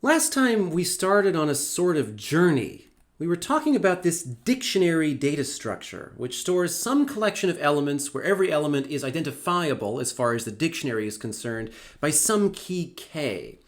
Last time we started on a sort of journey. We were talking about this dictionary data structure, which stores some collection of elements where every element is identifiable as far as the dictionary is concerned by some key K.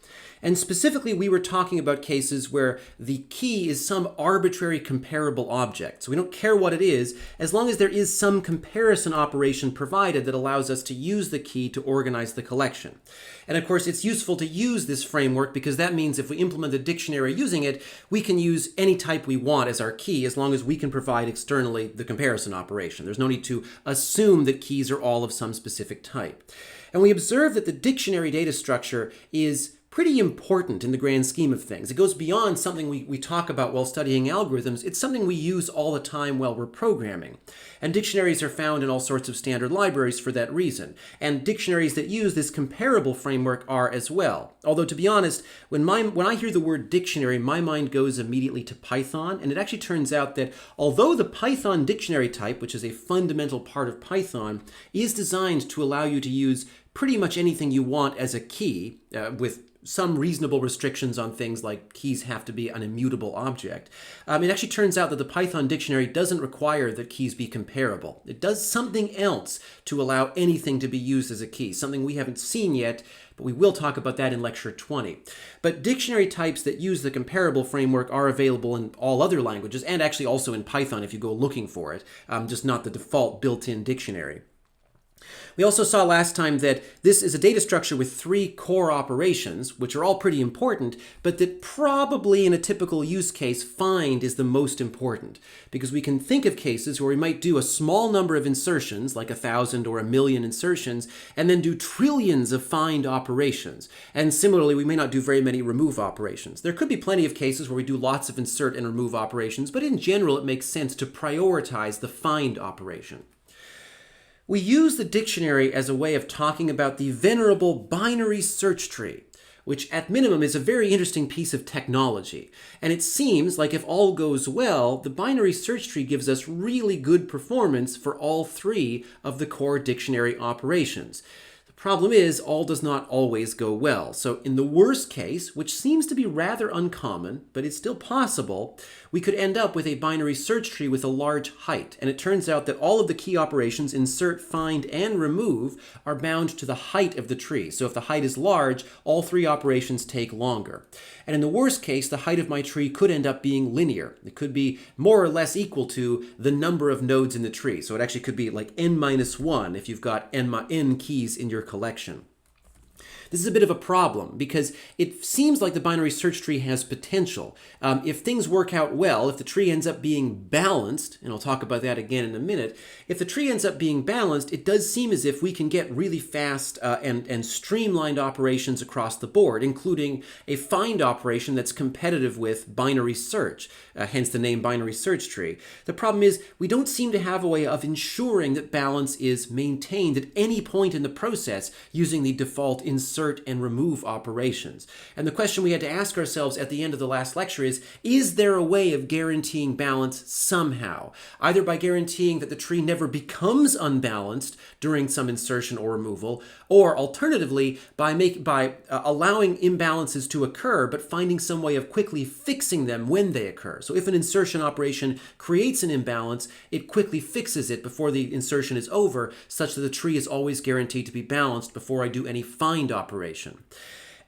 And specifically, we were talking about cases where the key is some arbitrary comparable object. So we don't care what it is, as long as there is some comparison operation provided that allows us to use the key to organize the collection. And of course, it's useful to use this framework because that means if we implement the dictionary using it, we can use any type we want as our key as long as we can provide externally the comparison operation. There's no need to assume that keys are all of some specific type. And we observe that the dictionary data structure is pretty important in the grand scheme of things. It goes beyond something we talk about while studying algorithms. It's something we use all the time while we're programming. And dictionaries are found in all sorts of standard libraries for that reason. And dictionaries that use this comparable framework are as well. Although, to be honest, when I hear the word dictionary, my mind goes immediately to Python. And it actually turns out that although the Python dictionary type, which is a fundamental part of Python, is designed to allow you to use pretty much anything you want as a key, with some reasonable restrictions on things like keys have to be an immutable object. It actually turns out that the Python dictionary doesn't require that keys be comparable. It does something else to allow anything to be used as a key, something we haven't seen yet, but we will talk about that in lecture 20. But dictionary types that use the comparable framework are available in all other languages, and actually also in Python if you go looking for it, just not the default built-in dictionary. We also saw last time that this is a data structure with 3 core operations, which are all pretty important, but that probably in a typical use case, find is the most important. Because we can think of cases where we might do a small number of insertions, like 1,000 or 1,000,000 insertions, and then do trillions of find operations. And similarly, we may not do very many remove operations. There could be plenty of cases where we do lots of insert and remove operations, but in general, it makes sense to prioritize the find operation. We use the dictionary as a way of talking about the venerable binary search tree, which at minimum is a very interesting piece of technology. And it seems like if all goes well, the binary search tree gives us really good performance for all 3 of the core dictionary operations. Problem is, all does not always go well. So in the worst case, which seems to be rather uncommon, but it's still possible, we could end up with a binary search tree with a large height. And it turns out that all of the key operations, insert, find, and remove, are bound to the height of the tree. So if the height is large, all 3 operations take longer. And in the worst case, the height of my tree could end up being linear. It could be more or less equal to the number of nodes in the tree. So it actually could be like n-1 if you've got n keys in your collection. This is a bit of a problem because it seems like the binary search tree has potential. If things work out well, if the tree ends up being balanced, and I'll talk about that again in a minute, if the tree ends up being balanced, it does seem as if we can get really fast and streamlined operations across the board, including a find operation that's competitive with binary search, hence the name binary search tree. The problem is we don't seem to have a way of ensuring that balance is maintained at any point in the process using the default insert and remove operations. And the question we had to ask ourselves at the end of the last lecture is there a way of guaranteeing balance somehow? Either by guaranteeing that the tree never becomes unbalanced during some insertion or removal, or alternatively, by allowing imbalances to occur, but finding some way of quickly fixing them when they occur. So if an insertion operation creates an imbalance, it quickly fixes it before the insertion is over, such that the tree is always guaranteed to be balanced before I do any find operation.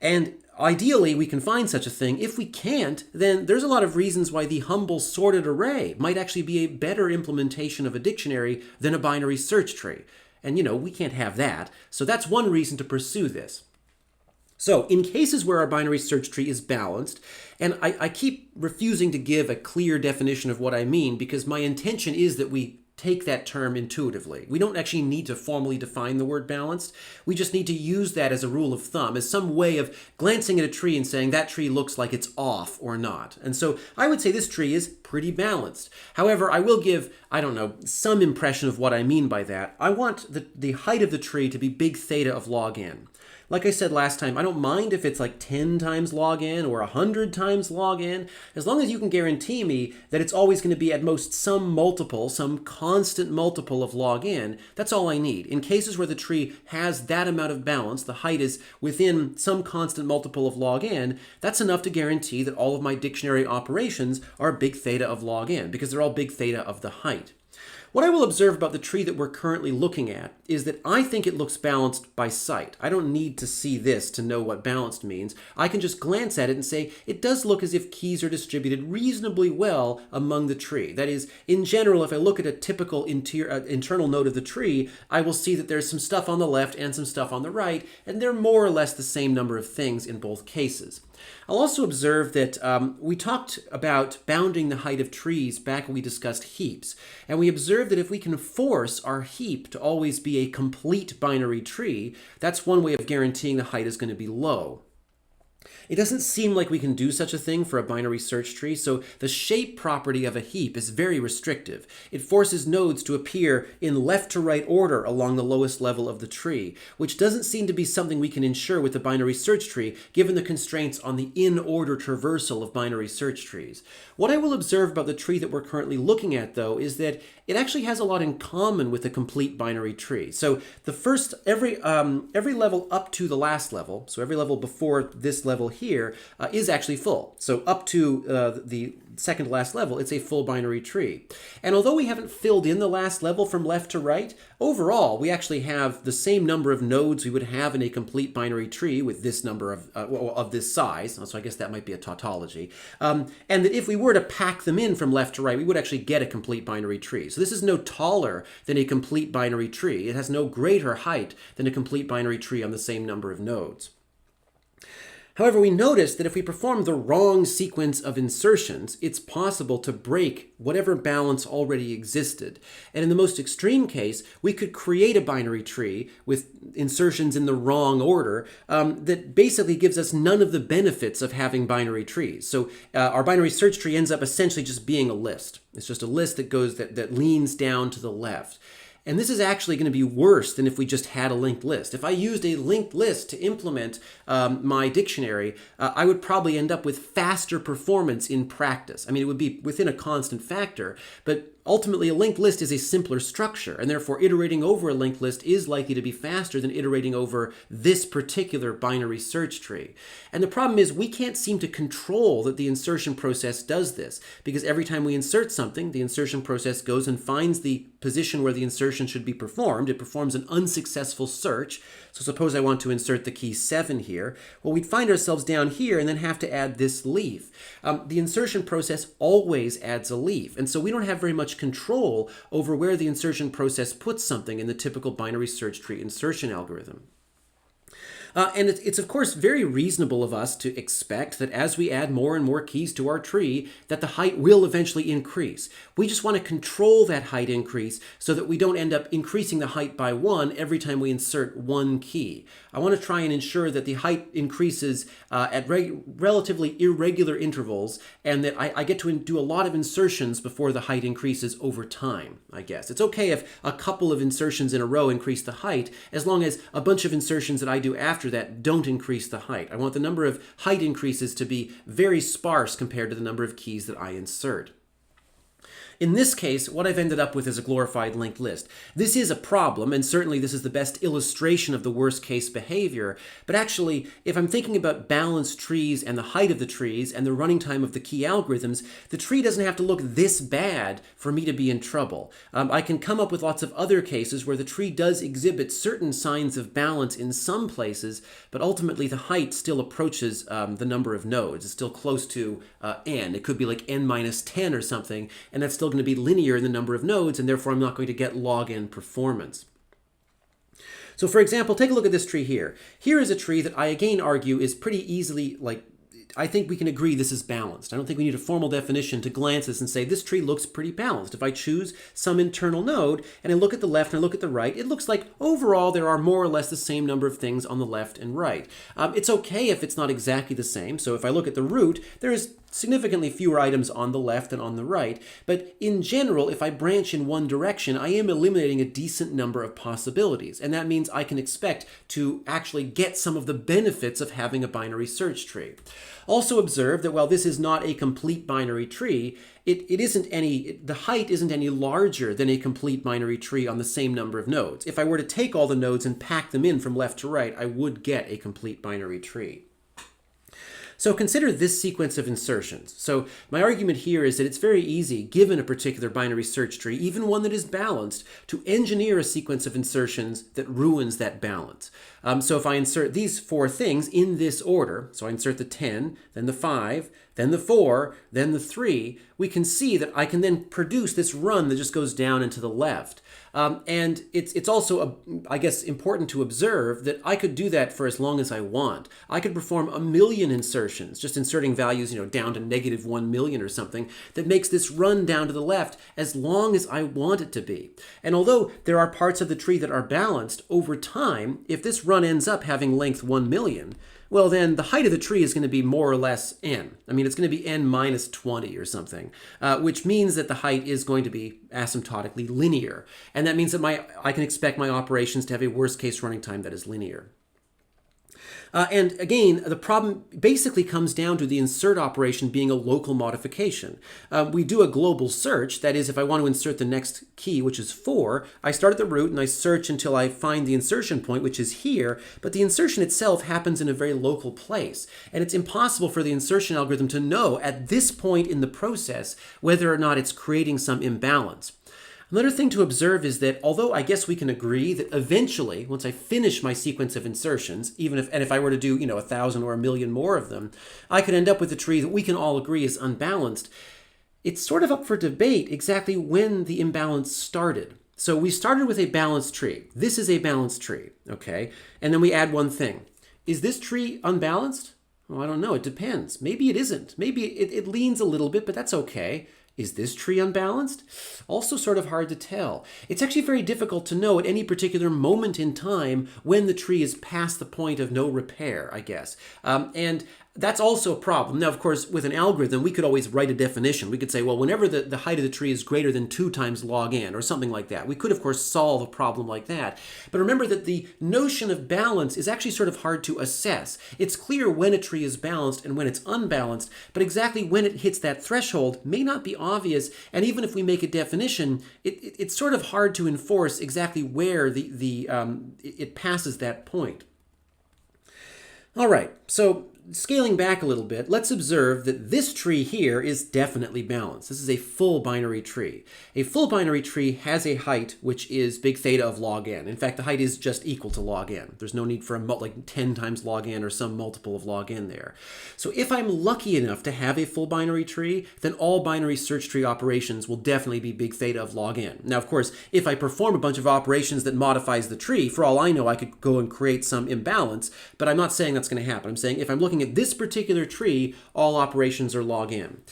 And ideally, we can find such a thing. If we can't, then there's a lot of reasons why the humble sorted array might actually be a better implementation of a dictionary than a binary search tree. And we can't have that. So that's one reason to pursue this. So in cases where our binary search tree is balanced, and I keep refusing to give a clear definition of what I mean because my intention is that we take that term intuitively. We don't actually need to formally define the word balanced. We just need to use that as a rule of thumb, as some way of glancing at a tree and saying that tree looks like it's off or not. And so I would say this tree is pretty balanced. However, I will give, some impression of what I mean by that. I want the height of the tree to be big theta of log n. Like I said last time, I don't mind if it's like 10 times log n or 100 times log n, as long as you can guarantee me that it's always going to be at most some multiple, some constant multiple of log n. That's all I need. In cases where the tree has that amount of balance, the height is within some constant multiple of log n, that's enough to guarantee that all of my dictionary operations are big theta of log n, because they're all big theta of the height. What I will observe about the tree that we're currently looking at is that I think it looks balanced by sight. I don't need to see this to know what balanced means. I can just glance at it and say it does look as if keys are distributed reasonably well among the tree. That is, in general, if I look at a typical internal node of the tree, I will see that there's some stuff on the left and some stuff on the right, and they're more or less the same number of things in both cases. I'll also observe that we talked about bounding the height of trees back when we discussed heaps, and we observed that if we can force our heap to always be a complete binary tree, that's one way of guaranteeing the height is going to be low. It doesn't seem like we can do such a thing for a binary search tree, so the shape property of a heap is very restrictive. It forces nodes to appear in left to right order along the lowest level of the tree, which doesn't seem to be something we can ensure with the binary search tree, given the constraints on the in-order traversal of binary search trees. What I will observe about the tree that we're currently looking at, though, is that it actually has a lot in common with a complete binary tree. So the first, every level up to the last level, so every level before this level here, is actually full. So up to the second to last level, it's a full binary tree. And although we haven't filled in the last level from left to right, overall, we actually have the same number of nodes we would have in a complete binary tree with this number of this size. So I guess that might be a tautology. And that if we were to pack them in from left to right, we would actually get a complete binary tree. So this is no taller than a complete binary tree. It has no greater height than a complete binary tree on the same number of nodes. However, we notice that if we perform the wrong sequence of insertions, it's possible to break whatever balance already existed. And in the most extreme case, we could create a binary tree with insertions in the wrong order that basically gives us none of the benefits of having binary trees. So our binary search tree ends up essentially just being a list. It's just a list that leans down to the left. And this is actually going to be worse than if we just had a linked list. If I used a linked list to implement my dictionary, I would probably end up with faster performance in practice. I mean, it would be within a constant factor, but ultimately a linked list is a simpler structure, and therefore iterating over a linked list is likely to be faster than iterating over this particular binary search tree. And the problem is we can't seem to control that the insertion process does this, because every time we insert something, the insertion process goes and finds the position where the insertion should be performed. It performs an unsuccessful search. So suppose I want to insert the key 7 here. Well, we'd find ourselves down here and then have to add this leaf. The insertion process always adds a leaf, and so we don't have very much control over where the insertion process puts something in the typical binary search tree insertion algorithm. And it's of course very reasonable of us to expect that as we add more and more keys to our tree, that the height will eventually increase. We just want to control that height increase so that we don't end up increasing the height by 1 every time we insert one key. I want to try and ensure that the height increases at relatively irregular intervals, and that I get to do a lot of insertions before the height increases over time, I guess. It's okay if a couple of insertions in a row increase the height, as long as a bunch of insertions that I do after that don't increase the height. I want the number of height increases to be very sparse compared to the number of keys that I insert. In this case, what I've ended up with is a glorified linked list. This is a problem, and certainly this is the best illustration of the worst case behavior, but actually, if I'm thinking about balanced trees and the height of the trees and the running time of the key algorithms, the tree doesn't have to look this bad for me to be in trouble. I can come up with lots of other cases where the tree does exhibit certain signs of balance in some places, but ultimately the height still approaches the number of nodes. It's still close to n. It could be like n minus 10 or something, and that's still going to be linear in the number of nodes, and therefore I'm not going to get log n performance. So for example, take a look at this tree here. Here is a tree that I again argue is pretty easily, I think we can agree this is balanced. I don't think we need a formal definition to glance at this and say this tree looks pretty balanced. If I choose some internal node and I look at the left and I look at the right, it looks like overall there are more or less the same number of things on the left and right. It's okay if it's not exactly the same. So if I look at the root, there is significantly fewer items on the left than on the right, but in general, if I branch in one direction, I am eliminating a decent number of possibilities, and that means I can expect to actually get some of the benefits of having a binary search tree. Also observe that while this is not a complete binary tree, the height isn't any larger than a complete binary tree on the same number of nodes. If I were to take all the nodes and pack them in from left to right, I would get a complete binary tree. So consider this sequence of insertions. So my argument here is that it's very easy, given a particular binary search tree, even one that is balanced, to engineer a sequence of insertions that ruins that balance. So if I insert these four things in this order, so I insert the 10, then the 5, then the 4, then the 3, we can see that I can then produce this run that just goes down and to the left. And it's also, I guess, important to observe that I could do that for as long as I want. I could perform 1,000,000 insertions, just inserting values, down to -1 million or something, that makes this run down to the left as long as I want it to be. And although there are parts of the tree that are balanced, over time, if this run ends up having length 1,000,000, well then the height of the tree is going to be more or less n. I mean, it's going to be n minus 20 or something, which means that the height is going to be asymptotically linear. And that means that I can expect my operations to have a worst case running time that is linear. And again, the problem basically comes down to the insert operation being a local modification. We do a global search. That is, if I want to insert the next key, which is 4, I start at the root and I search until I find the insertion point, which is here. But the insertion itself happens in a very local place. And it's impossible for the insertion algorithm to know at this point in the process whether or not it's creating some imbalance. Another thing to observe is that although I guess we can agree that eventually, once I finish my sequence of insertions, if I were to do 1,000 or 1,000,000 more of them, I could end up with a tree that we can all agree is unbalanced. It's sort of up for debate exactly when the imbalance started. So we started with a balanced tree. This is a balanced tree, okay? And then we add one thing. Is this tree unbalanced? Well, I don't know. It depends. Maybe it isn't. Maybe it leans a little bit, but that's okay. Is this tree unbalanced? Also sort of hard to tell. It's actually very difficult to know at any particular moment in time when the tree is past the point of no repair, I guess. And that's also a problem. Now, of course, with an algorithm, we could always write a definition. We could say, well, whenever the height of the tree is greater than 2 times log n or something like that. We could, of course, solve a problem like that. But remember that the notion of balance is actually sort of hard to assess. It's clear when a tree is balanced and when it's unbalanced, but exactly when it hits that threshold may not be obvious. And even if we make a definition, it's sort of hard to enforce exactly where it passes that point. All right, so scaling back a little bit, let's observe that this tree here is definitely balanced. This is a full binary tree. A full binary tree has a height which is big theta of log n. In fact, the height is just equal to log n. There's no need for like 10 times log n or some multiple of log n there. So if I'm lucky enough to have a full binary tree, then all binary search tree operations will definitely be big theta of log n. Now, of course, if I perform a bunch of operations that modifies the tree, for all I know, I could go and create some imbalance, but I'm not saying that's going to happen. I'm saying if I'm looking at this particular tree, all operations are log n.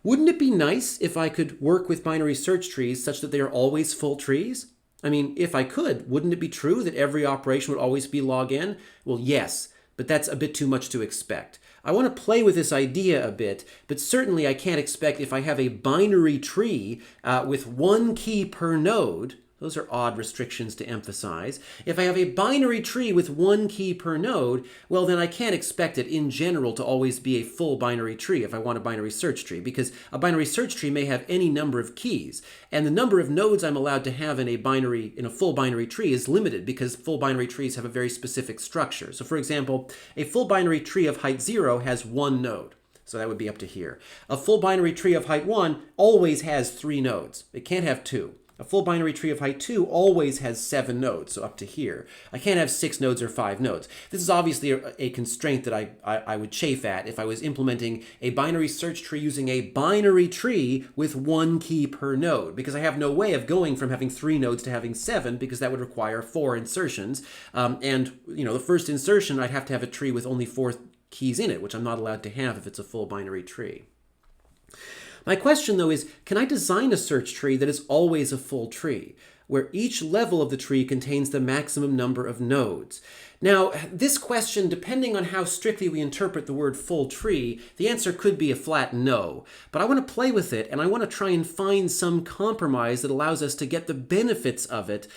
Wouldn't it be nice if I could work with binary search trees such that they are always full trees? I mean, if I could, wouldn't it be true that every operation would always be log n? Well, yes, but that's a bit too much to expect. I want to play with this idea a bit, but certainly I can't expect if I have a binary tree with 1 key per node. Those are odd restrictions to emphasize. If I have a binary tree with 1 key per node, well then I can't expect it in general to always be a full binary tree if I want a binary search tree, because a binary search tree may have any number of keys, and the number of nodes I'm allowed to have in a full binary tree is limited because full binary trees have a very specific structure. So for example, a full binary tree of height 0 has 1 node. So that would be up to here. A full binary tree of height 1 always has 3 nodes. It can't have 2. A full binary tree of height 2 always has 7 nodes, so up to here. I can't have 6 nodes or 5 nodes. This is obviously a constraint that I would chafe at if I was implementing a binary search tree using a binary tree with 1 key per node, because I have no way of going from having 3 nodes to having 7, because that would require 4 insertions. And the first insertion, I'd have to have a tree with only 4 keys in it, which I'm not allowed to have if it's a full binary tree. My question, though, is can I design a search tree that is always a full tree? where each level of the tree contains the maximum number of nodes. Now, this question, depending on how strictly we interpret the word full tree, the answer could be a flat no. But I want to play with it, and I want to try and find some compromise that allows us to get the benefits of it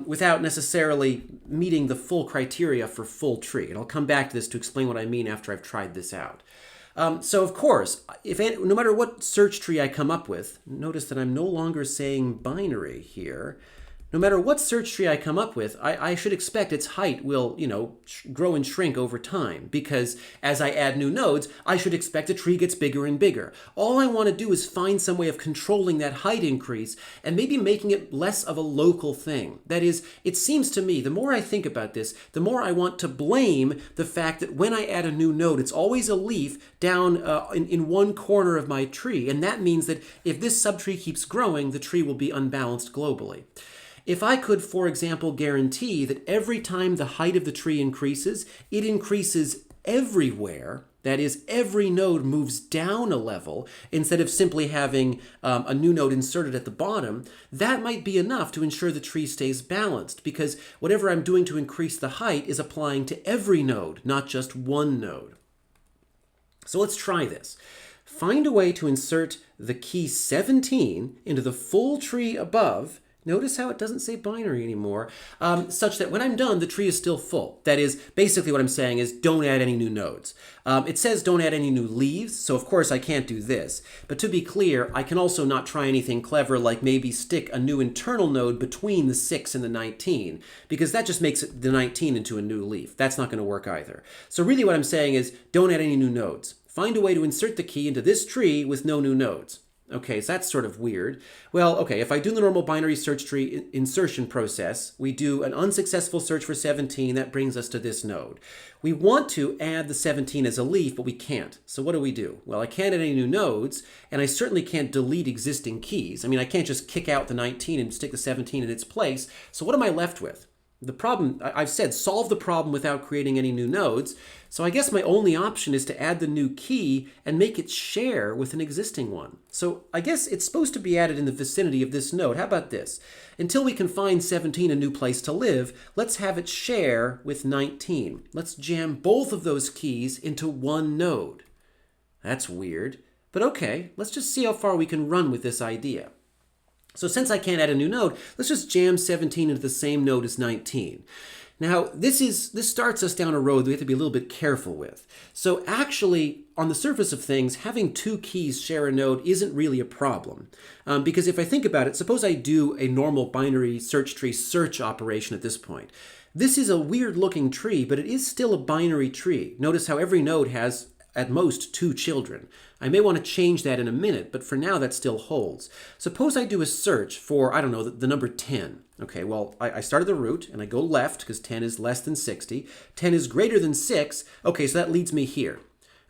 without necessarily meeting the full criteria for full tree. And I'll come back to this to explain what I mean after I've tried this out. So of course, no matter what search tree I come up with, notice that I'm no longer saying binary here. No matter what search tree I come up with, I should expect its height will, grow and shrink over time, because as I add new nodes, I should expect the tree gets bigger and bigger. All I want to do is find some way of controlling that height increase and maybe making it less of a local thing. That is, it seems to me, the more I think about this, the more I want to blame the fact that when I add a new node, it's always a leaf down in one corner of my tree, and that means that if this subtree keeps growing, the tree will be unbalanced globally. If I could, for example, guarantee that every time the height of the tree increases, it increases everywhere, that is, every node moves down a level instead of simply having a new node inserted at the bottom, that might be enough to ensure the tree stays balanced, because whatever I'm doing to increase the height is applying to every node, not just one node. So let's try this. Find a way to insert the key 17 into the full tree above. Notice how it doesn't say binary anymore, such that when I'm done, the tree is still full. That is, basically what I'm saying is don't add any new nodes. It says don't add any new leaves, so of course I can't do this. But to be clear, I can also not try anything clever like maybe stick a new internal node between the 6 and the 19, because that just makes the 19 into a new leaf. That's not going to work either. So really what I'm saying is don't add any new nodes. Find a way to insert the key into this tree with no new nodes. Okay, so that's sort of weird. Well, okay, if I do the normal binary search tree insertion process, we do an unsuccessful search for 17, that brings us to this node. We want to add the 17 as a leaf, but we can't. So what do? Well, I can't add any new nodes, and I certainly can't delete existing keys. I mean, I can't just kick out the 19 and stick the 17 in its place. So what am I left with? The problem, I've said, solve the problem without creating any new nodes. So I guess my only option is to add the new key and make it share with an existing one. So I guess it's supposed to be added in the vicinity of this node. How about this? Until we can find 17 a new place to live, let's have it share with 19. Let's jam both of those keys into one node. That's weird, but okay, let's just see how far we can run with this idea. So since I can't add a new node, let's just jam 17 into the same node as 19. Now, this starts us down a road that we have to be a little bit careful with. So actually, on the surface of things, having two keys share a node isn't really a problem. Because if I think about it, suppose I do a normal binary search tree search operation at this point. This is a weird looking tree, but it is still a binary tree. Notice how every node has at most 2 children. I may want to change that in a minute, but for now that still holds. Suppose I do a search for, I don't know, the number 10. Okay, well, I start at the root and I go left because 10 is less than 60. 10 is greater than 6. Okay, so that leads me here.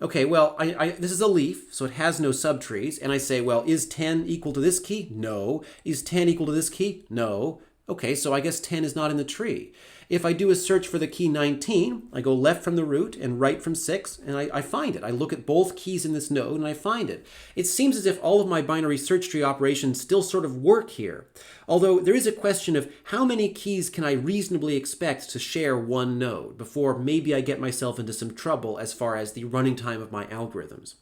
Okay, well, this is a leaf, so it has no subtrees, and I say, well, is 10 equal to this key? No. Is 10 equal to this key? No. Okay, so I guess 10 is not in the tree. If I do a search for the key 19, I go left from the root and right from 6, and I find it. I look at both keys in this node and I find it. It seems as if all of my binary search tree operations still sort of work here. Although there is a question of how many keys can I reasonably expect to share one node before maybe I get myself into some trouble as far as the running time of my algorithms.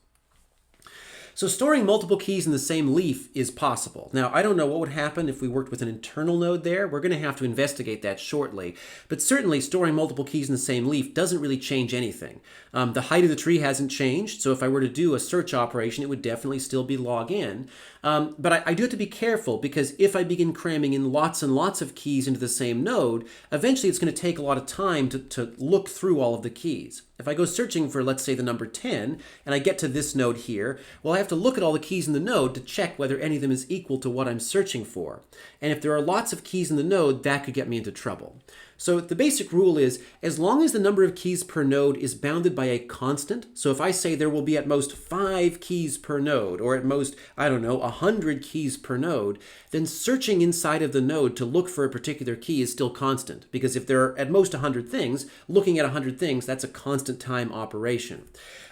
So storing multiple keys in the same leaf is possible. Now, I don't know what would happen if we worked with an internal node there. We're going to have to investigate that shortly. But certainly storing multiple keys in the same leaf doesn't really change anything. The height of the tree hasn't changed, so if I were to do a search operation, it would definitely still be log n. But I do have to be careful, because if I begin cramming in lots and lots of keys into the same node, eventually it's going to take a lot of time to look through all of the keys. If I go searching for, let's say, the number 10, and I get to this node here, well, I have to look at all the keys in the node to check whether any of them is equal to what I'm searching for. And if there are lots of keys in the node, that could get me into trouble. So the basic rule is, as long as the number of keys per node is bounded by a constant, so if I say there will be at most 5 keys per node, or at most, 100 keys per node, then searching inside of the node to look for a particular key is still constant. Because if there are at most 100 things, looking at 100 things, that's a constant time operation.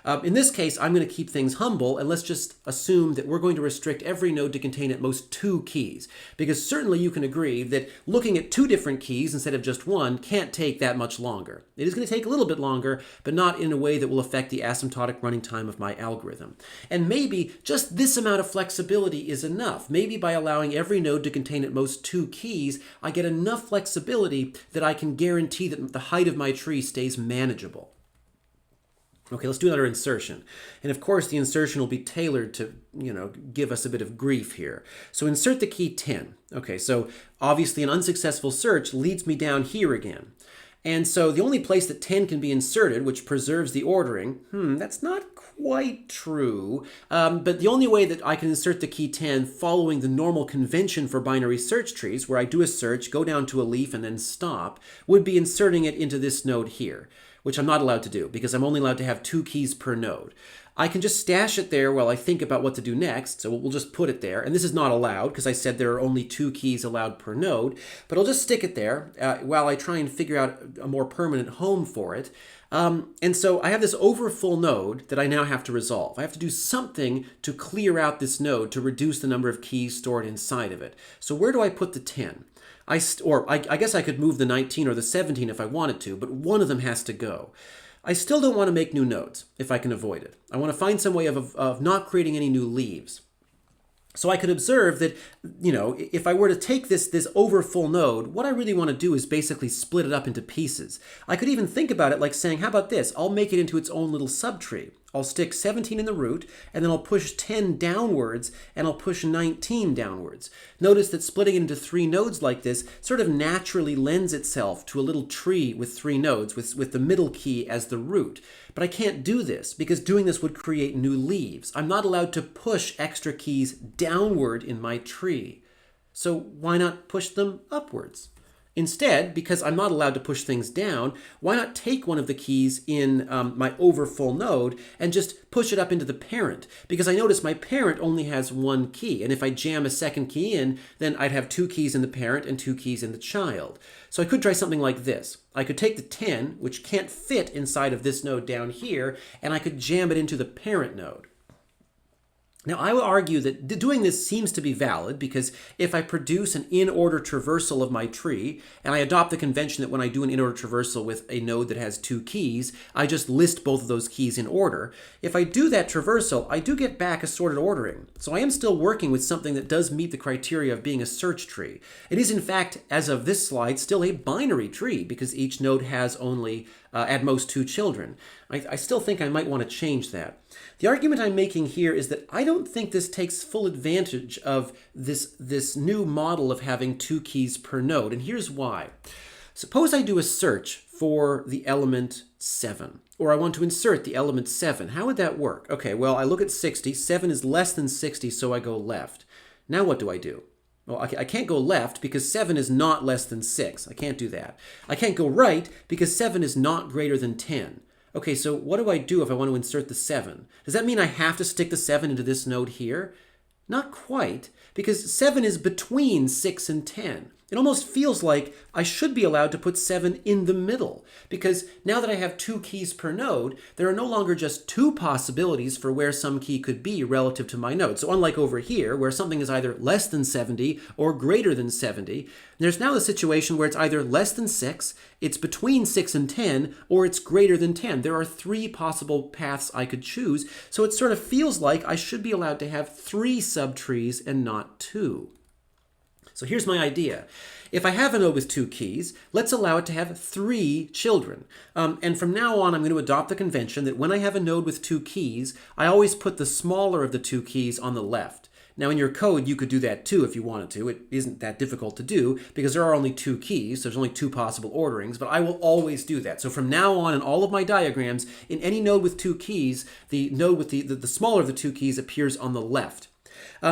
In this case, I'm going to keep things humble, and let's just assume that we're going to restrict every node to contain at most 2 keys, because certainly you can agree that looking at 2 different keys instead of just 1 can't take that much longer. It is going to take a little bit longer, but not in a way that will affect the asymptotic running time of my algorithm. And maybe just this amount of flexibility is enough. Maybe by allowing every node to contain at most 2 keys, I get enough flexibility that I can guarantee that the height of my tree stays manageable. Okay, let's do another insertion. And of course, the insertion will be tailored to, give us a bit of grief here. So insert the key 10. Okay, so obviously an unsuccessful search leads me down here again. And so the only place that 10 can be inserted, which preserves the ordering, that's not quite true. But the only way that I can insert the key 10 following the normal convention for binary search trees, where I do a search, go down to a leaf, and then stop, would be inserting it into this node here, which I'm not allowed to do because I'm only allowed to have 2 keys per node. I can just stash it there while I think about what to do next, so we'll just put it there. And this is not allowed because I said there are only 2 keys allowed per node, but I'll just stick it there while I try and figure out a more permanent home for it. And so I have this overfull node that I now have to resolve. I have to do something to clear out this node to reduce the number of keys stored inside of it. So where do I put the 10? I guess I could move the 19 or the 17 if I wanted to, but one of them has to go. I still don't want to make new nodes if I can avoid it. I want to find some way of not creating any new leaves. So I could observe that, if I were to take this overfull node, what I really want to do is basically split it up into pieces. I could even think about it like saying, how about this? I'll make it into its own little subtree. I'll stick 17 in the root, and then I'll push 10 downwards, and I'll push 19 downwards. Notice that splitting it into 3 nodes like this sort of naturally lends itself to a little tree with 3 nodes, with the middle key as the root. But I can't do this, because doing this would create new leaves. I'm not allowed to push extra keys downward in my tree. So why not push them upwards? Instead, because I'm not allowed to push things down, why not take one of the keys in my overfull node and just push it up into the parent? Because I notice my parent only has 1 key, and if I jam a second key in, then I'd have 2 keys in the parent and 2 keys in the child. So I could try something like this. I could take the 10, which can't fit inside of this node down here, and I could jam it into the parent node. Now, I will argue that doing this seems to be valid because if I produce an in-order traversal of my tree, and I adopt the convention that when I do an in-order traversal with a node that has 2 keys, I just list both of those keys in order. If I do that traversal, I do get back a sorted ordering. So I am still working with something that does meet the criteria of being a search tree. It is, in fact, as of this slide, still a binary tree because each node has only at most 2 children. I still think I might want to change that. The argument I'm making here is that I don't think this takes full advantage of this new model of having 2 keys per node, and here's why. Suppose I do a search for the element 7, or I want to insert the element 7. How would that work? Okay, well, I look at 60. 7 is less than 60, so I go left. Now what do I do? Well, I can't go left because 7 is not less than 6. I can't do that. I can't go right because 7 is not greater than 10. Okay, so what do I do if I want to insert the 7? Does that mean I have to stick the 7 into this node here? Not quite, because 7 is between 6 and 10. It almost feels like I should be allowed to put 7 in the middle, because now that I have 2 keys per node, there are no longer just 2 possibilities for where some key could be relative to my node. So unlike over here, where something is either less than 70 or greater than 70, there's now the situation where it's either less than 6, it's between 6 and 10, or it's greater than 10. There are 3 possible paths I could choose, so it sort of feels like I should be allowed to have 3 subtrees and not 2. So here's my idea. If I have a node with 2 keys, let's allow it to have 3 children. And from now on, I'm going to adopt the convention that when I have a node with 2 keys, I always put the smaller of the 2 keys on the left. Now in your code, you could do that too if you wanted to. It isn't that difficult to do because there are only 2 keys. So there's only 2 possible orderings, but I will always do that. So from now on in all of my diagrams, in any node with 2 keys, the node with the smaller of the 2 keys appears on the left.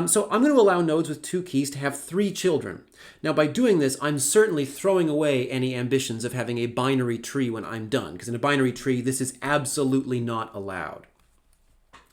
So I'm going to allow nodes with 2 keys to have 3 children. Now by doing this, I'm certainly throwing away any ambitions of having a binary tree when I'm done, because in a binary tree, this is absolutely not allowed.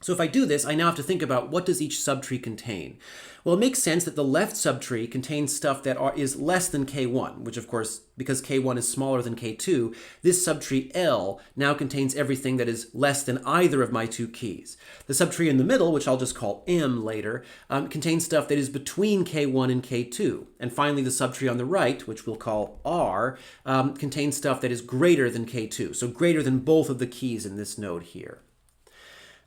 So if I do this, I now have to think about what does each subtree contain? Well, it makes sense that the left subtree contains stuff that is less than K1, which of course, because K1 is smaller than K2, this subtree L now contains everything that is less than either of my two keys. The subtree in the middle, which I'll just call M later, contains stuff that is between K1 and K2. And finally, the subtree on the right, which we'll call R, contains stuff that is greater than K2, so greater than both of the keys in this node here.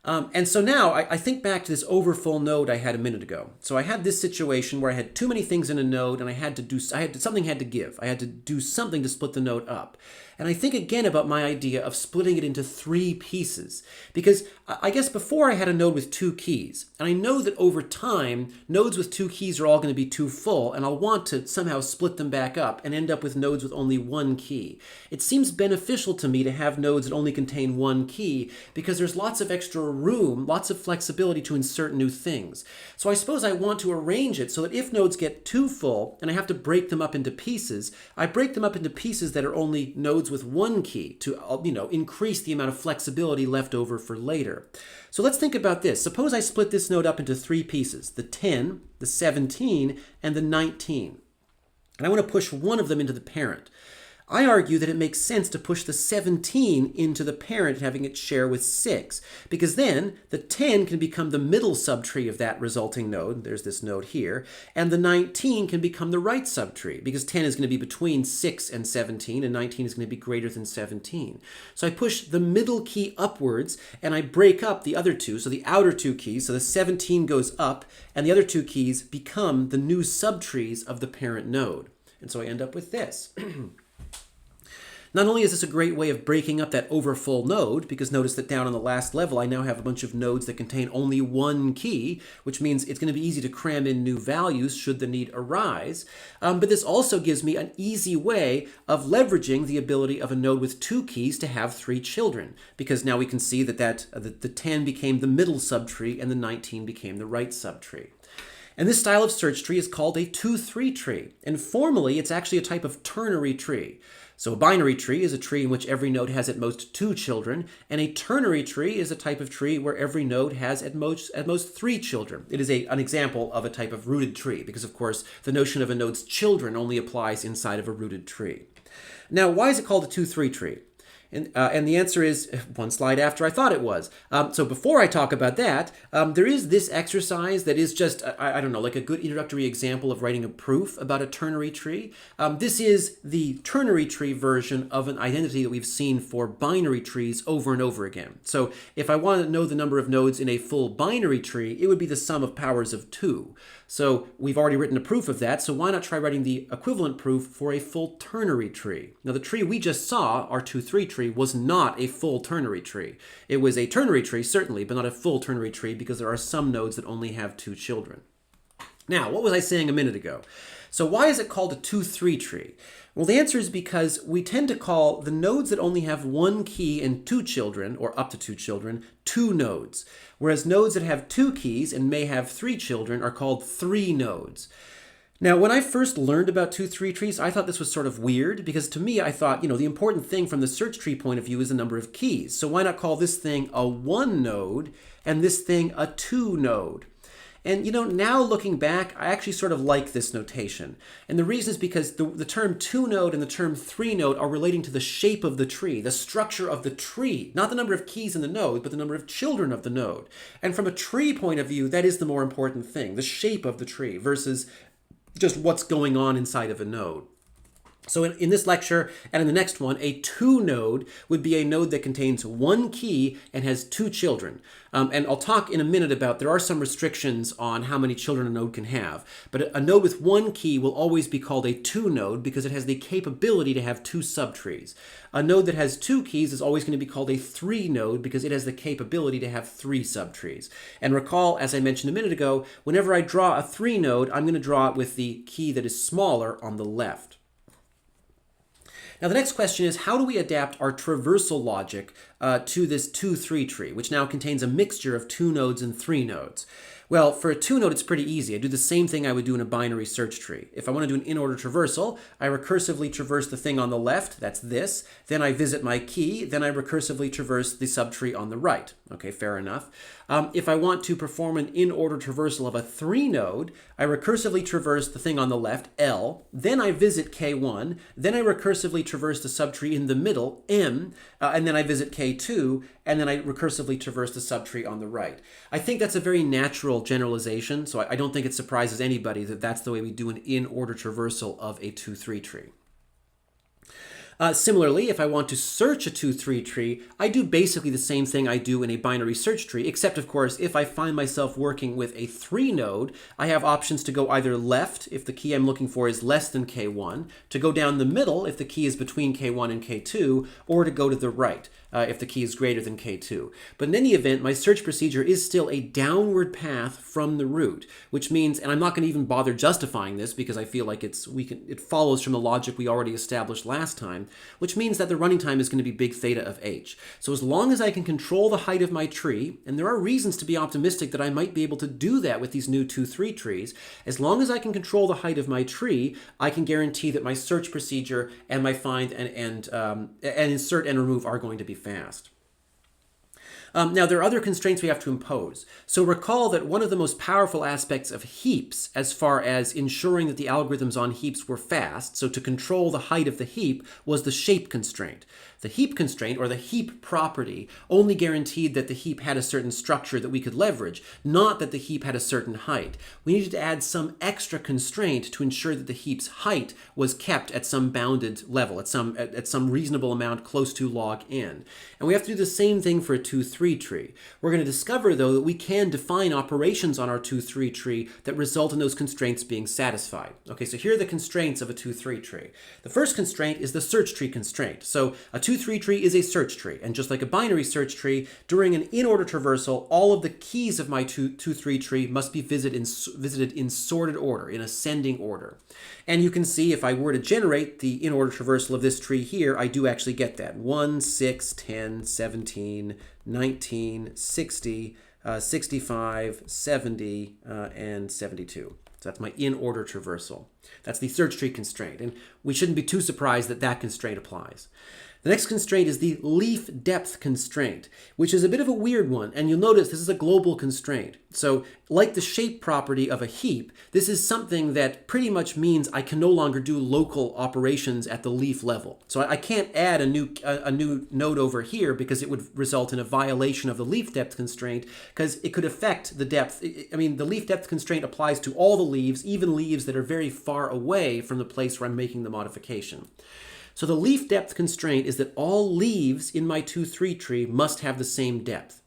And so now I think back to this overfull node I had a minute ago. So I had this situation where I had too many things in a node and something had to give. I had to do something to split the node up. And I think again about my idea of splitting it into three pieces. Because I guess before I had a node with two keys. And I know that over time, nodes with two keys are all going to be too full, and I'll want to somehow split them back up and end up with nodes with only one key. It seems beneficial to me to have nodes that only contain one key because there's lots of extra room, lots of flexibility to insert new things. So I suppose I want to arrange it so that if nodes get too full and I have to break them up into pieces, I break them up into pieces that are only nodes with one key to, increase the amount of flexibility left over for later. So let's think about this. Suppose I split this node up into three pieces, the 10, the 17, and the 19. And I want to push one of them into the parent. I argue that it makes sense to push the 17 into the parent, having it share with 6, because then the 10 can become the middle subtree of that resulting node, there's this node here, and the 19 can become the right subtree, because 10 is going to be between 6 and 17, and 19 is going to be greater than 17. So I push the middle key upwards, and I break up the other two, so the outer two keys, so the 17 goes up, and the other two keys become the new subtrees of the parent node. And so I end up with this. Not only is this a great way of breaking up that overfull node, because notice that down on the last level I now have a bunch of nodes that contain only one key, which means it's going to be easy to cram in new values should the need arise. But this also gives me an easy way of leveraging the ability of a node with two keys to have three children, because now we can see that the 10 became the middle subtree and the 19 became the right subtree. And this style of search tree is called a 2-3 tree, and formally it's actually a type of ternary tree. So a binary tree is a tree in which every node has at most two children, and a ternary tree is a type of tree where every node has at most three children. It is an example of a type of rooted tree, because of course the notion of a node's children only applies inside of a rooted tree. Now, why is it called a 2-3 tree? And the answer is one slide after I thought it was. So before I talk about that, there is this exercise that is just, I don't know, like a good introductory example of writing a proof about a ternary tree. This is the ternary tree version of an identity that we've seen for binary trees over and over again. So if I want to know the number of nodes in a full binary tree, it would be the sum of powers of 2. So we've already written a proof of that, so why not try writing the equivalent proof for a full ternary tree? Now the tree we just saw, our 2-3 tree, was not a full ternary tree. It was a ternary tree, certainly, but not a full ternary tree because there are some nodes that only have two children. Now, what was I saying a minute ago? So why is it called a 2-3 tree? Well, the answer is because we tend to call the nodes that only have one key and two children, or up to two children, 2 nodes, whereas nodes that have 2 keys and may have 3 children are called 3 nodes. Now, when I first learned about 2-3 trees, I thought this was sort of weird, because to me, I thought, the important thing from the search tree point of view is the number of keys. So why not call this thing a 1 node and this thing a 2 node? And now looking back, I actually sort of like this notation. And the reason is because the term 2 node and the term 3 node are relating to the shape of the tree, the structure of the tree, not the number of keys in the node, but the number of children of the node. And from a tree point of view, that is the more important thing, the shape of the tree versus just what's going on inside of a node. So in this lecture and in the next one, a 2 node would be a node that contains 1 key and has 2 children. And I'll talk in a minute about there are some restrictions on how many children a node can have. But a node with 1 key will always be called a 2 node because it has the capability to have 2 subtrees. A node that has 2 keys is always going to be called a 3 node because it has the capability to have 3 subtrees. And recall, as I mentioned a minute ago, whenever I draw a 3 node, I'm going to draw it with the key that is smaller on the left. Now the next question is, how do we adapt our traversal logic to this 2-3 tree, which now contains a mixture of 2 nodes and 3 nodes. Well, for a 2 node, it's pretty easy. I do the same thing I would do in a binary search tree. If I want to do an in-order traversal, I recursively traverse the thing on the left, that's this, then I visit my key, then I recursively traverse the subtree on the right. Okay, fair enough. If I want to perform an in-order traversal of a 3 node, I recursively traverse the thing on the left, L, then I visit K1, then I recursively traverse the subtree in the middle, M, and then I visit K2, and then I recursively traverse the subtree on the right. I think that's a very natural generalization, so I don't think it surprises anybody that that's the way we do an in-order traversal of a 2-3 tree. Similarly, if I want to search a 2-3 tree, I do basically the same thing I do in a binary search tree, except of course, if I find myself working with a 3 node, I have options to go either left if the key I'm looking for is less than K1, to go down the middle if the key is between K1 and K2, or to go to the right if the key is greater than K2. But in any event, my search procedure is still a downward path from the root, which means, and I'm not going to even bother justifying this because I feel like it follows from the logic we already established last time, which means that the running time is going to be big theta of h. So as long as I can control the height of my tree, and there are reasons to be optimistic that I might be able to do that with these new 2-3 trees, as long as I can control the height of my tree, I can guarantee that my search procedure and my find and insert and remove are going to be fast. Now, there are other constraints we have to impose. So recall that one of the most powerful aspects of heaps, as far as ensuring that the algorithms on heaps were fast, so to control the height of the heap, was the shape constraint. The heap constraint, or the heap property, only guaranteed that the heap had a certain structure that we could leverage, not that the heap had a certain height. We needed to add some extra constraint to ensure that the heap's height was kept at some bounded level, at some reasonable amount close to log n. And we have to do the same thing for a 2-3 tree. We're going to discover, though, that we can define operations on our 2-3 tree that result in those constraints being satisfied. Okay, so here are the constraints of a 2-3 tree. The first constraint is the search tree constraint. So a 2-3 tree is a search tree, and just like a binary search tree, during an in-order traversal, all of the keys of my 2-3 tree must be visited in sorted order, in ascending order. And you can see if I were to generate the in-order traversal of this tree here, I do actually get that. 1, 6, 10, 17, 19, 60, 65, 70, and 72. So that's my in-order traversal. That's the search tree constraint, and we shouldn't be too surprised that that constraint applies. The next constraint is the leaf depth constraint, which is a bit of a weird one, and you'll notice this is a global constraint. So, like the shape property of a heap, this is something that pretty much means I can no longer do local operations at the leaf level. So I can't add a new node over here because it would result in a violation of the leaf depth constraint, because it could affect the depth. I mean, the leaf depth constraint applies to all the leaves, even leaves that are very far away from the place where I'm making the modification. So the leaf depth constraint is that all leaves in my 2-3 tree must have the same depth.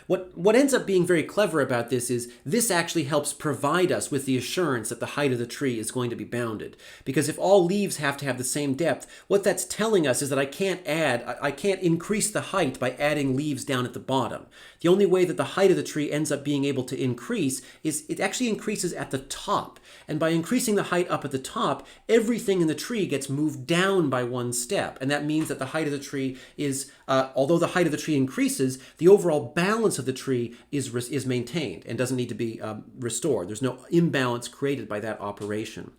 What ends up being very clever about this is this actually helps provide us with the assurance that the height of the tree is going to be bounded. Because if all leaves have to have the same depth, what that's telling us is that I can't increase the height by adding leaves down at the bottom. The only way that the height of the tree ends up being able to increase is it actually increases at the top. And by increasing the height up at the top, everything in the tree gets moved down by one step. And that means that the height of the tree is, although the height of the tree increases, the overall balance of the tree is maintained and doesn't need to be restored. There's no imbalance created by that operation.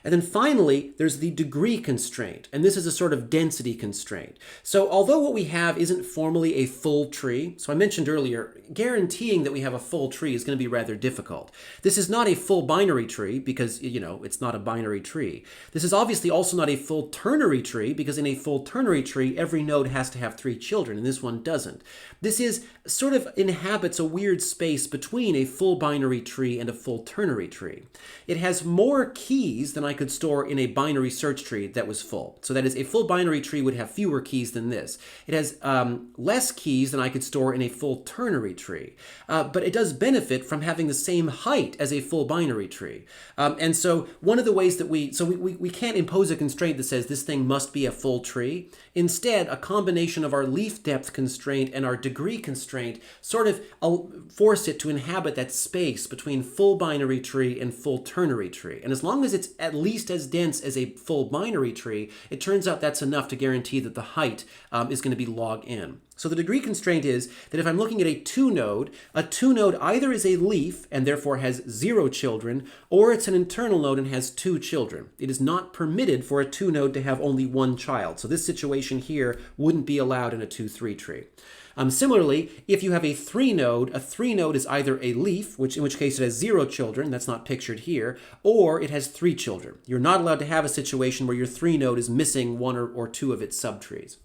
And then finally, there's the degree constraint, and this is a sort of density constraint. So although what we have isn't formally a full tree, so I mentioned earlier, guaranteeing that we have a full tree is going to be rather difficult. This is not a full binary tree because, it's not a binary tree. This is obviously also not a full ternary tree because in a full ternary tree, every node has to have 3 children, and this one doesn't. This is sort of inhabits a weird space between a full binary tree and a full ternary tree. It has more keys than I could store in a binary search tree that was full. So that is, a full binary tree would have fewer keys than this. It has less keys than I could store in a full ternary tree. But it does benefit from having the same height as a full binary tree. And so one of the ways that we can't impose a constraint that says this thing must be a full tree. Instead, a combination of our leaf depth constraint and our degree constraint sort of force it to inhabit that space between full binary tree and full ternary tree. And as long as it's at least as dense as a full binary tree, it turns out that's enough to guarantee that the height is going to be log n. So the degree constraint is that if I'm looking at a two-node either is a leaf and therefore has 0 children, or it's an internal node and has 2 children. It is not permitted for a two-node to have only 1 child. So this situation here wouldn't be allowed in a 2-3 tree. Similarly, if you have a three-node is either a leaf, in which case it has 0 children, that's not pictured here, or it has 3 children. You're not allowed to have a situation where your three-node is missing 1 or 2 of its subtrees.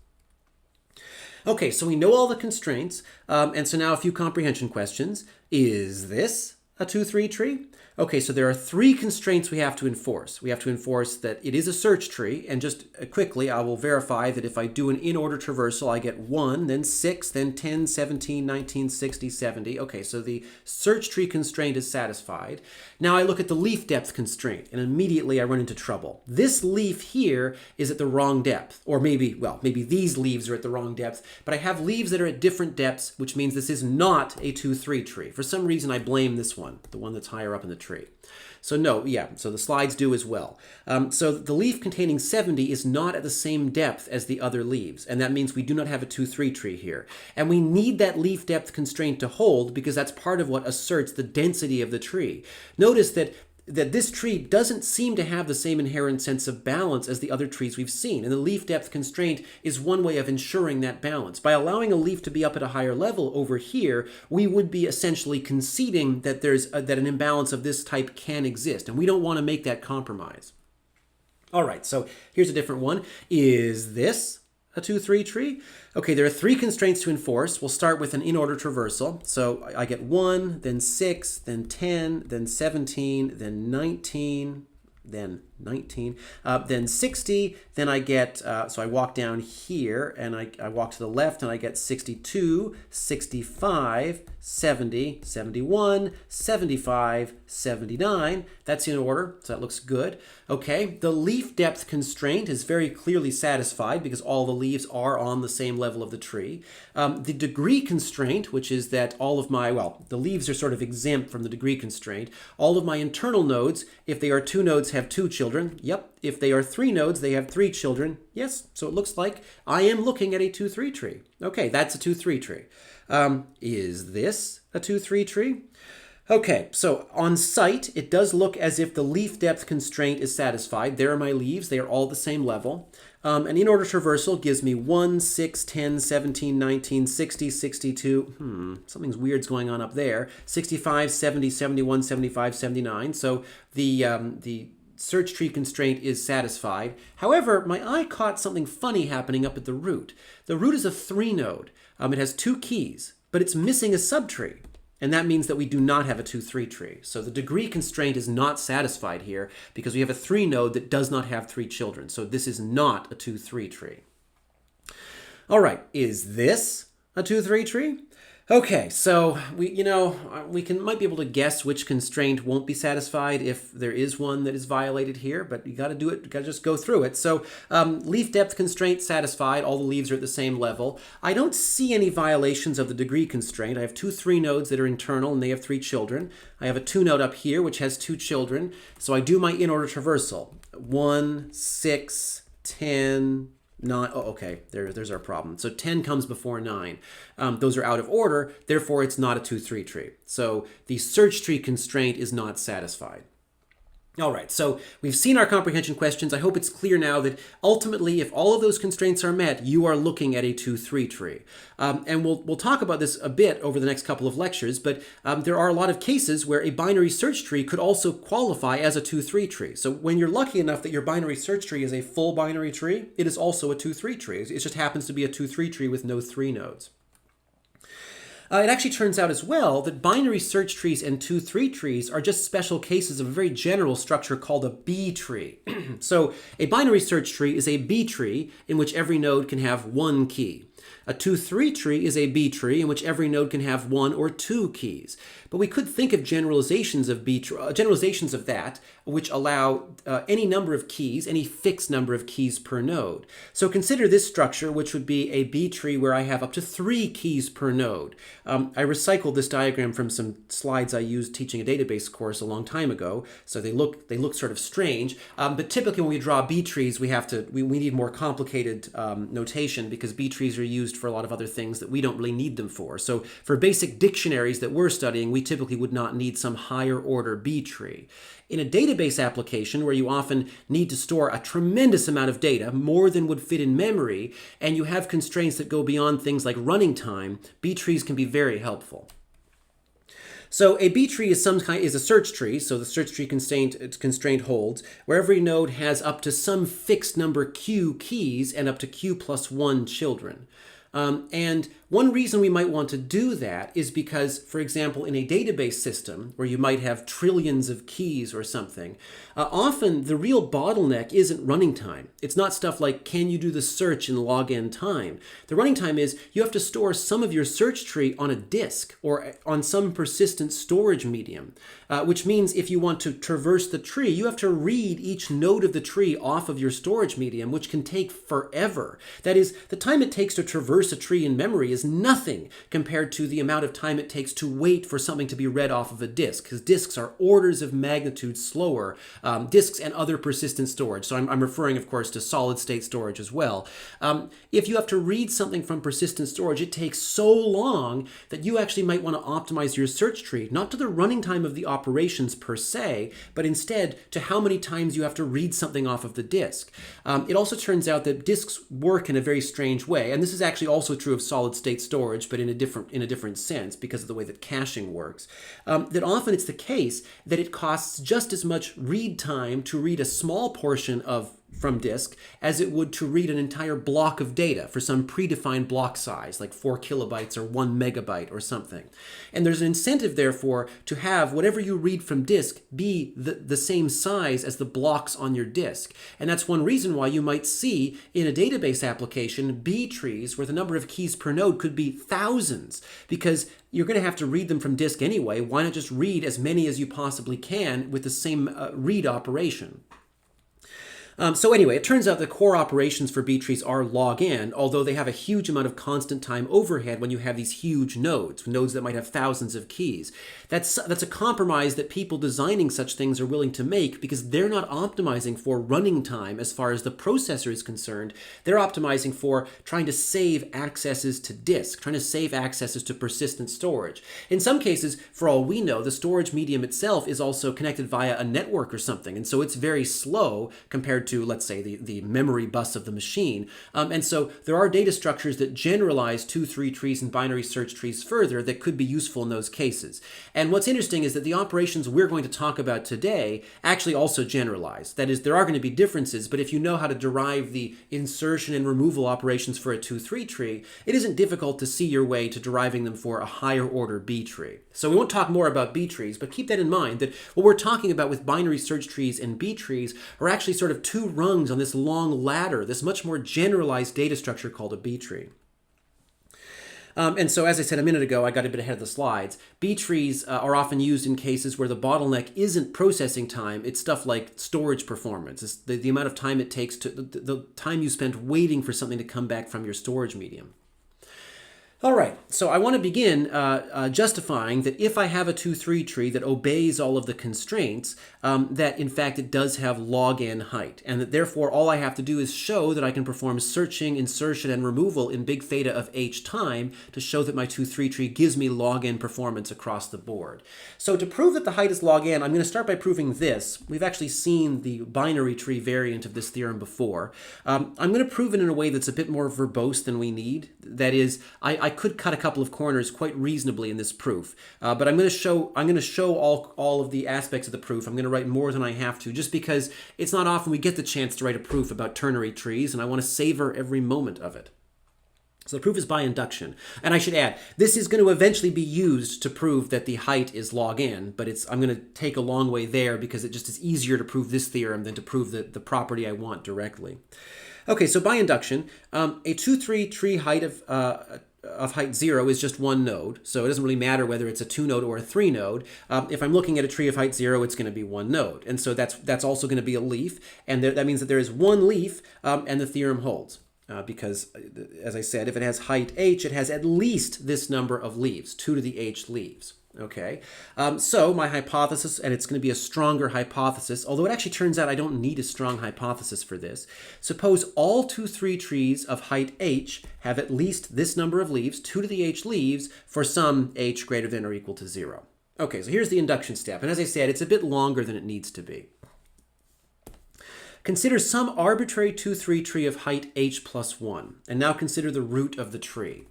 Okay, so we know all the constraints, and so now a few comprehension questions. Is this a 2-3 tree? Okay, so there are 3 constraints we have to enforce. We have to enforce that it is a search tree, and just quickly I will verify that if I do an in-order traversal, I get 1, then 6, then 10, 17, 19, 60, 70. Okay, so the search tree constraint is satisfied. Now I look at the leaf depth constraint, and immediately I run into trouble. This leaf here is at the wrong depth, or maybe these leaves are at the wrong depth, but I have leaves that are at different depths, which means this is not a 2-3 tree. For some reason, I blame this one, the one that's higher up in the tree. So no, so the slides do as well. So the leaf containing 70 is not at the same depth as the other leaves, and that means we do not have a 2-3 tree here. And we need that leaf depth constraint to hold because that's part of what asserts the density of the tree. Notice that this tree doesn't seem to have the same inherent sense of balance as the other trees we've seen. And the leaf depth constraint is one way of ensuring that balance. By allowing a leaf to be up at a higher level over here, we would be essentially conceding that that an imbalance of this type can exist. And we don't want to make that compromise. All right, so here's a different one. Is this a 2-3 tree? Okay, there are 3 constraints to enforce. We'll start with an in-order traversal. So I get 1, then 6, then 10, then 17, then 19, then 60, then I get, so I walk down here and I walk to the left and I get 62, 65, 70, 71, 75, 79. That's in order, so that looks good. Okay, the leaf depth constraint is very clearly satisfied because all the leaves are on the same level of the tree. The degree constraint, which is that all of my, the leaves are sort of exempt from the degree constraint. All of my internal nodes, if they are 2 nodes, have 2 children. Yep. If they are 3 nodes, they have 3 children. Yes, so it looks like I am looking at a 2-3 tree. Okay, that's a 2-3 tree. Is this a 2-3 tree? Okay, so on sight, it does look as if the leaf depth constraint is satisfied. There are my leaves. They are all the same level. An in-order traversal gives me 1, 6, 10, 17, 19, 60, 62. Something's weird's going on up there. 65, 70, 71, 75, 79. So the search tree constraint is satisfied. However, my eye caught something funny happening up at the root. The root is a 3-node. It has 2 keys, but it's missing a subtree. And that means that we do not have a 2-3 tree. So the degree constraint is not satisfied here because we have a 3-node that does not have 3 children. So this is not a 2-3 tree. All right, is this a 2-3 tree? Okay, so we might be able to guess which constraint won't be satisfied if there is one that is violated here, but you got to do it. You got to just go through it. So leaf depth constraint satisfied. All the leaves are at the same level. I don't see any violations of the degree constraint. I have 2 3-nodes that are internal and they have 3 children. I have a 2-node up here which has 2 children. So I do my in-order traversal. 1, 6, 10. 9, okay, there's our problem. So 10 comes before 9. Those are out of order, therefore it's not a 2-3 tree. So the search tree constraint is not satisfied. All right, so we've seen our comprehension questions. I hope it's clear now that ultimately, if all of those constraints are met, you are looking at a 2-3 tree. And we'll talk about this a bit over the next couple of lectures, but there are a lot of cases where a binary search tree could also qualify as a 2-3 tree. So when you're lucky enough that your binary search tree is a full binary tree, it is also a 2-3 tree. It just happens to be a 2-3 tree with no 3 nodes. It actually turns out as well that binary search trees and 2-3 trees are just special cases of a very general structure called a B tree. So a binary search tree is a B tree in which every node can have 1 key. A 2-3 tree is a B tree in which every node can have 1 or 2 keys. But we could think of generalizations of generalizations of that which allow any number of keys, any fixed number of keys per node. So consider this structure, which would be a B tree where I have up to 3 keys per node. I recycled this diagram from some slides I used teaching a database course a long time ago, so they look sort of strange. But typically when we draw B trees, we need more complicated notation because B trees are used for a lot of other things that we don't really need them for. So for basic dictionaries that we're studying, we typically would not need some higher order B tree. In a database application where you often need to store a tremendous amount of data, more than would fit in memory, and you have constraints that go beyond things like running time, B trees can be very helpful. So a B tree is a search tree, so the search tree constraint holds, where every node has up to some fixed number Q keys and up to Q plus 1 children. And one reason we might want to do that is because, for example, in a database system where you might have trillions of keys or something, often the real bottleneck isn't running time. It's not stuff like, can you do the search in log n time? The running time is you have to store some of your search tree on a disk or on some persistent storage medium, which means if you want to traverse the tree, you have to read each node of the tree off of your storage medium, which can take forever. That is, the time it takes to traverse a tree in memory is nothing compared to the amount of time it takes to wait for something to be read off of a disk, because disks are orders of magnitude slower, disks and other persistent storage. So I'm referring, of course, to solid state storage as well. If you have to read something from persistent storage, it takes so long that you actually might want to optimize your search tree, not to the running time of the operations per se, but instead to how many times you have to read something off of the disk. It also turns out that disks work in a very strange way, and this is actually also true of solid state storage, but in a different sense because of the way that caching works, that often it's the case that it costs just as much read time to read a small portion from disk as it would to read an entire block of data for some predefined block size, like 4 kilobytes or 1 megabyte or something. And there's an incentive, therefore, to have whatever you read from disk be the same size as the blocks on your disk. And that's one reason why you might see in a database application B trees where the number of keys per node could be thousands, because you're going to have to read them from disk anyway. Why not just read as many as you possibly can with the same read operation? So anyway, it turns out the core operations for B trees are log n, although they have a huge amount of constant time overhead when you have these huge nodes that might have thousands of keys. That's a compromise that people designing such things are willing to make because they're not optimizing for running time as far as the processor is concerned. They're optimizing for trying to save accesses to disk, trying to save accesses to persistent storage. In some cases, for all we know, the storage medium itself is also connected via a network or something, and so it's very slow compared to, let's say, the memory bus of the machine. And so there are data structures that generalize 2-3 trees and binary search trees further that could be useful in those cases. And what's interesting is that the operations we're going to talk about today actually also generalize. That is, there are going to be differences, but if you know how to derive the insertion and removal operations for a 2-3 tree, it isn't difficult to see your way to deriving them for a higher order B tree. So we won't talk more about B trees, but keep that in mind that what we're talking about with binary search trees and B trees are actually sort of two rungs on this long ladder, this much more generalized data structure called a B tree. And so, as I said a minute ago, I got a bit ahead of the slides. B trees are often used in cases where the bottleneck isn't processing time. It's stuff like storage performance. It's the amount of time it takes the time you spent waiting for something to come back from your storage medium. All right, so I want to begin justifying that if I have a 2-3 tree that obeys all of the constraints, that in fact it does have log n height, and that therefore all I have to do is show that I can perform searching, insertion, and removal in big theta of h time to show that my 2-3 tree gives me log n performance across the board. So to prove that the height is log n, I'm going to start by proving this. We've actually seen the binary tree variant of this theorem before. I'm going to prove it in a way that's a bit more verbose than we need. That is, I could cut a couple of corners quite reasonably in this proof, but I'm going to show all of the aspects of the proof. I'm going to write more than I have to, just because it's not often we get the chance to write a proof about ternary trees, and I want to savor every moment of it. So the proof is by induction. And I should add, this is going to eventually be used to prove that the height is log n, but I'm going to take a long way there because it just is easier to prove this theorem than to prove the property I want directly. Okay, so by induction, a 2-3 tree height of height 0 is just one node, so it doesn't really matter whether it's a 2-node or a 3-node. If I'm looking at a tree of height 0, it's going to be one node, and so that's also going to be a leaf, and that means that there is one leaf, and the theorem holds. Because, as I said, if it has height h, it has at least this number of leaves, 2 to the h leaves. Okay, so my hypothesis, and it's going to be a stronger hypothesis, although it actually turns out I don't need a strong hypothesis for this. Suppose all 2-3 trees of height h have at least this number of leaves, 2 to the h leaves, for some h greater than or equal to 0. Okay, so here's the induction step, and as I said, it's a bit longer than it needs to be. Consider some arbitrary 2-3 tree of height h plus 1, and now consider the root of the tree.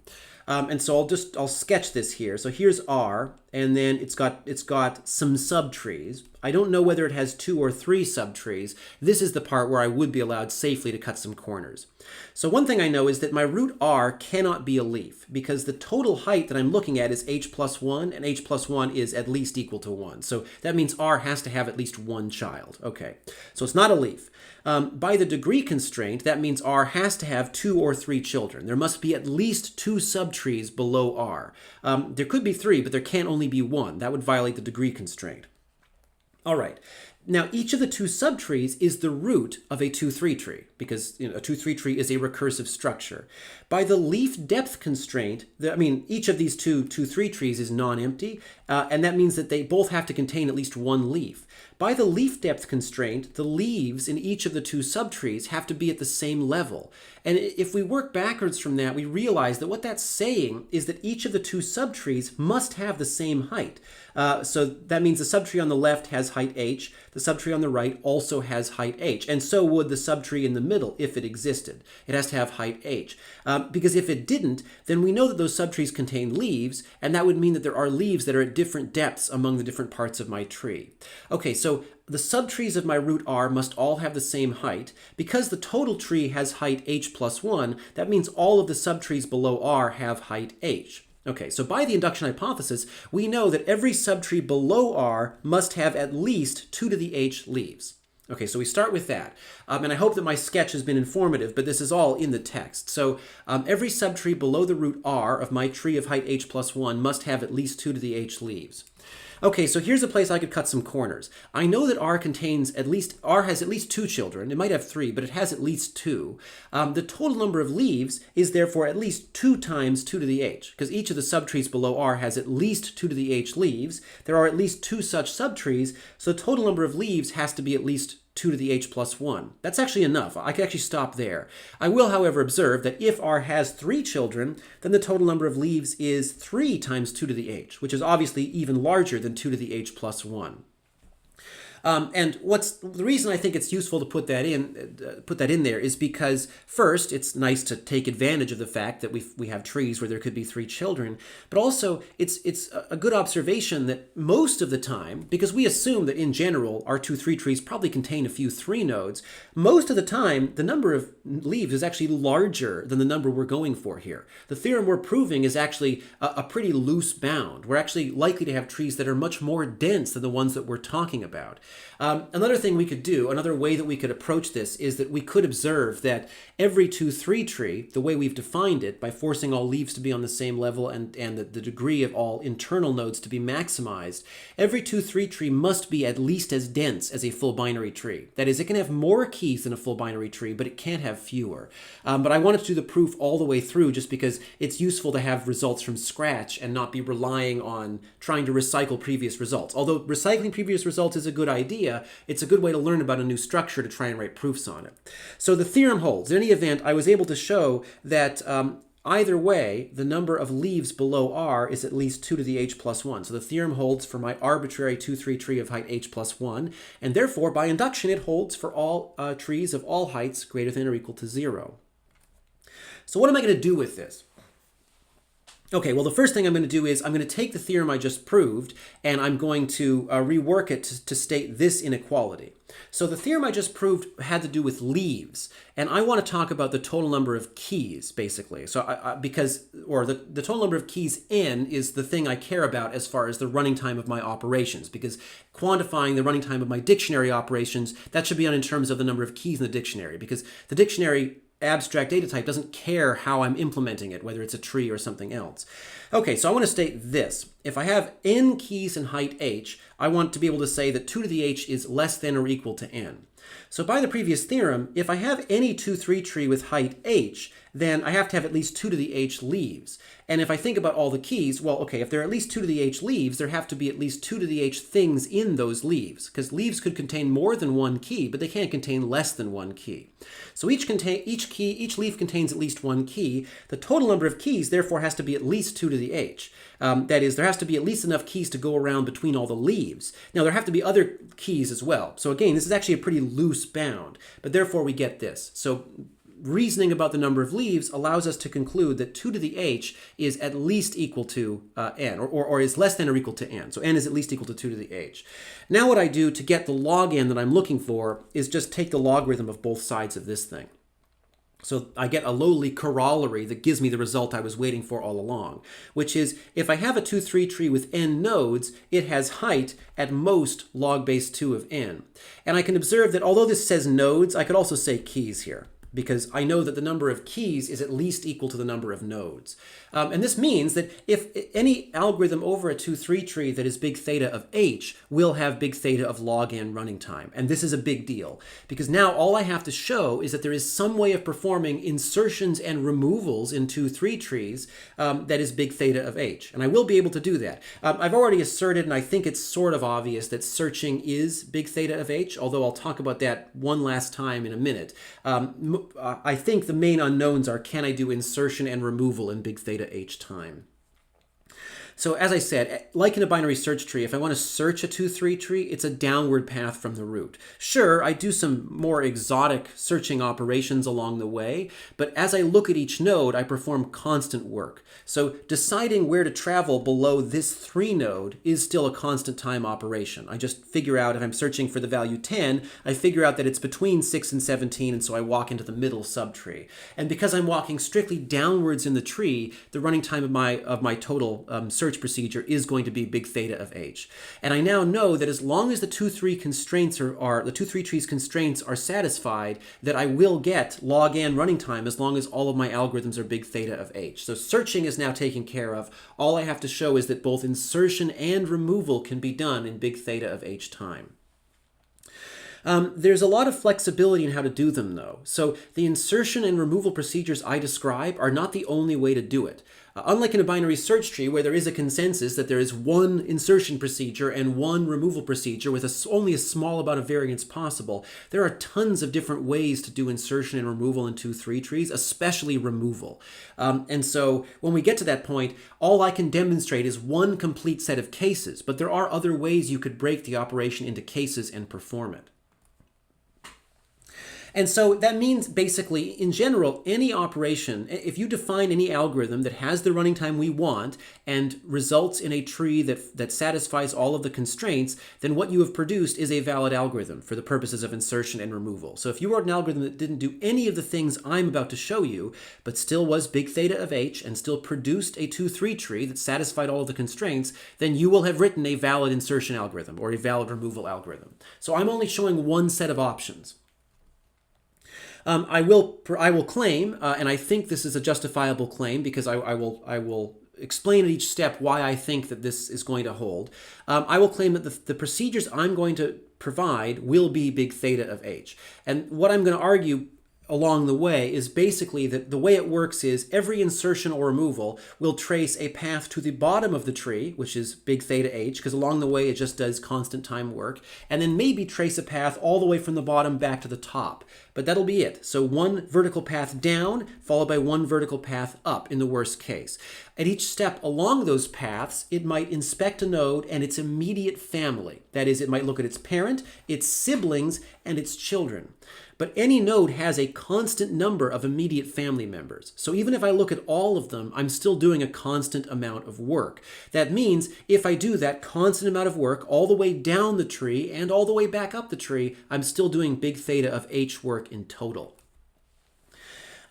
And so I'll sketch this here. So here's R, and then it's got some subtrees. I don't know whether it has 2 or 3 subtrees. This is the part where I would be allowed safely to cut some corners. So one thing I know is that my root R cannot be a leaf, because the total height that I'm looking at is h plus 1, and h plus 1 is at least equal to 1. So that means R has to have at least one child. Okay, so it's not a leaf. By the degree constraint, that means R has to have 2 or 3 children. There must be at least 2 subtrees below R. There could be 3, but there can't only be 1. That would violate the degree constraint. All right. Now, each of the 2 subtrees is the root of a 2-3 tree, because a 2-3 tree is a recursive structure. By the leaf depth constraint, each of these 2-3 trees is non-empty, and that means that they both have to contain at least one leaf. By the leaf depth constraint, the leaves in each of the 2 subtrees have to be at the same level. And if we work backwards from that, we realize that what that's saying is that each of the 2 subtrees must have the same height. So that means the subtree on the left has height h, the subtree on the right also has height h, and so would the subtree in the middle if it existed. It has to have height h. Because if it didn't, then we know that those subtrees contain leaves, and that would mean that there are leaves that are at different depths among the different parts of my tree. Okay, so the subtrees of my root R must all have the same height. Because the total tree has height h plus 1, that means all of the subtrees below R have height h. Okay, so by the induction hypothesis, we know that every subtree below R must have at least 2 to the h leaves. Okay, so we start with that. And I hope that my sketch has been informative, but this is all in the text. So every subtree below the root R of my tree of height h plus 1 must have at least 2 to the h leaves. Okay, so here's a place I could cut some corners. I know that R has at least 2 children. It might have 3, but it has at least 2. The total number of leaves is therefore at least 2 times 2 to the h, because each of the subtrees below R has at least 2 to the h leaves. There are at least 2 such subtrees, so the total number of leaves has to be at least 2 to the h plus 1. That's actually enough. I could actually stop there. I will, however, observe that if R has 3 children, then the total number of leaves is 3 times 2 to the h, which is obviously even larger than 2 to the h plus 1. And the reason I think it's useful to put that in there is because, first, it's nice to take advantage of the fact that we have trees where there could be 3 children, but also it's a good observation that most of the time, because we assume that in general our 2-3 trees probably contain a few 3 nodes, most of the time the number of leaves is actually larger than the number we're going for here. The theorem we're proving is actually a pretty loose bound. We're actually likely to have trees that are much more dense than the ones that we're talking about. Another thing we could do, another way that we could approach this is that we could observe that every 2-3 tree, the way we've defined it, by forcing all leaves to be on the same level and the degree of all internal nodes to be maximized, every 2-3 tree must be at least as dense as a full binary tree. That is, it can have more keys than a full binary tree, but it can't have fewer. But I wanted to do the proof all the way through just because it's useful to have results from scratch and not be relying on trying to recycle previous results. Although recycling previous results is a good idea, it's a good way to learn about a new structure to try and write proofs on it. So the theorem holds. In any event, I was able to show that either way, the number of leaves below R is at least 2 to the h plus 1. So the theorem holds for my arbitrary 2-3 tree of height h plus 1, and therefore, by induction, it holds for all trees of all heights greater than or equal to 0. So what am I going to do with this? Okay, well, the first thing I'm going to do is I'm going to take the theorem I just proved, and I'm going to rework it to state this inequality. So the theorem I just proved had to do with leaves, and I want to talk about the total number of keys, basically. So the total number of keys n is the thing I care about as far as the running time of my operations, because quantifying the running time of my dictionary operations, that should be done in terms of the number of keys in the dictionary, because the dictionary abstract data type doesn't care how I'm implementing it, whether it's a tree or something else. Okay, so I want to state this. If I have n keys in height h, I want to be able to say that 2 to the h is less than or equal to n. So by the previous theorem, if I have any 2-3 tree with height h, then I have to have at least 2 to the h leaves. And if I think about all the keys, well, okay, if there are at least 2 to the h leaves, there have to be at least 2 to the h things in those leaves, because leaves could contain more than one key, but they can't contain less than one key. So each leaf contains at least one key. The total number of keys, therefore, has to be at least 2 to the h. That is, there has to be at least enough keys to go around between all the leaves. Now, there have to be other keys as well. So again, this is actually a pretty loose bound, but therefore we get this. So reasoning about the number of leaves allows us to conclude that 2 to the h is at least equal to n, or is less than or equal to n. So n is at least equal to 2 to the h. Now what I do to get the log n that I'm looking for is just take the logarithm of both sides of this thing. So I get a lowly corollary that gives me the result I was waiting for all along, which is if I have a 2-3 tree with n nodes, it has height at most log base 2 of n. And I can observe that although this says nodes, I could also say keys here, because I know that the number of keys is at least equal to the number of nodes. And this means that if any algorithm over a 2-3 tree that is big theta of h will have big theta of log n running time. And this is a big deal, because now all I have to show is that there is some way of performing insertions and removals in 2-3 trees that is big theta of h. And I will be able to do that. I've already asserted, and I think it's sort of obvious, that searching is big theta of h, although I'll talk about that one last time in a minute. I think the main unknowns are, can I do insertion and removal in big theta h time? So as I said, like in a binary search tree, if I want to search a 2-3 tree, it's a downward path from the root. Sure, I do some more exotic searching operations along the way, but as I look at each node, I perform constant work. So deciding where to travel below this 3 node is still a constant time operation. I just figure out if I'm searching for the value 10, I figure out that it's between 6 and 17, and so I walk into the middle subtree. And because I'm walking strictly downwards in the tree, the running time of my total search procedure is going to be big theta of h. And I now know that as long as the 2-3 constraints the 2-3 tree's constraints are satisfied, that I will get log n running time as long as all of my algorithms are big theta of h. So searching is now taken care of. All I have to show is that both insertion and removal can be done in big theta of h time. There's a lot of flexibility in how to do them, though. So the insertion and removal procedures I describe are not the only way to do it. Unlike in a binary search tree where there is a consensus that there is one insertion procedure and one removal procedure with only a small amount of variance possible, there are tons of different ways to do insertion and removal in 2-3 trees, especially removal. And so when we get to that point, all I can demonstrate is one complete set of cases, but there are other ways you could break the operation into cases and perform it. And so that means basically, in general, any operation, if you define any algorithm that has the running time we want and results in a tree that satisfies all of the constraints, then what you have produced is a valid algorithm for the purposes of insertion and removal. So if you wrote an algorithm that didn't do any of the things I'm about to show you, but still was big theta of h and still produced a 2-3 tree that satisfied all of the constraints, then you will have written a valid insertion algorithm or a valid removal algorithm. So I'm only showing one set of options. I will claim, and I think this is a justifiable claim because I will explain at each step why I think that this is going to hold. I will claim that the procedures I'm going to provide will be big theta of h. And what I'm going to argue along the way is basically that the way it works is every insertion or removal will trace a path to the bottom of the tree, which is big theta h, because along the way it just does constant time work, and then maybe trace a path all the way from the bottom back to the top. But that'll be it. So one vertical path down, followed by one vertical path up in the worst case. At each step along those paths, it might inspect a node and its immediate family. That is, it might look at its parent, its siblings, and its children. But any node has a constant number of immediate family members. So even if I look at all of them, I'm still doing a constant amount of work. That means if I do that constant amount of work all the way down the tree and all the way back up the tree, I'm still doing big theta of h work in total.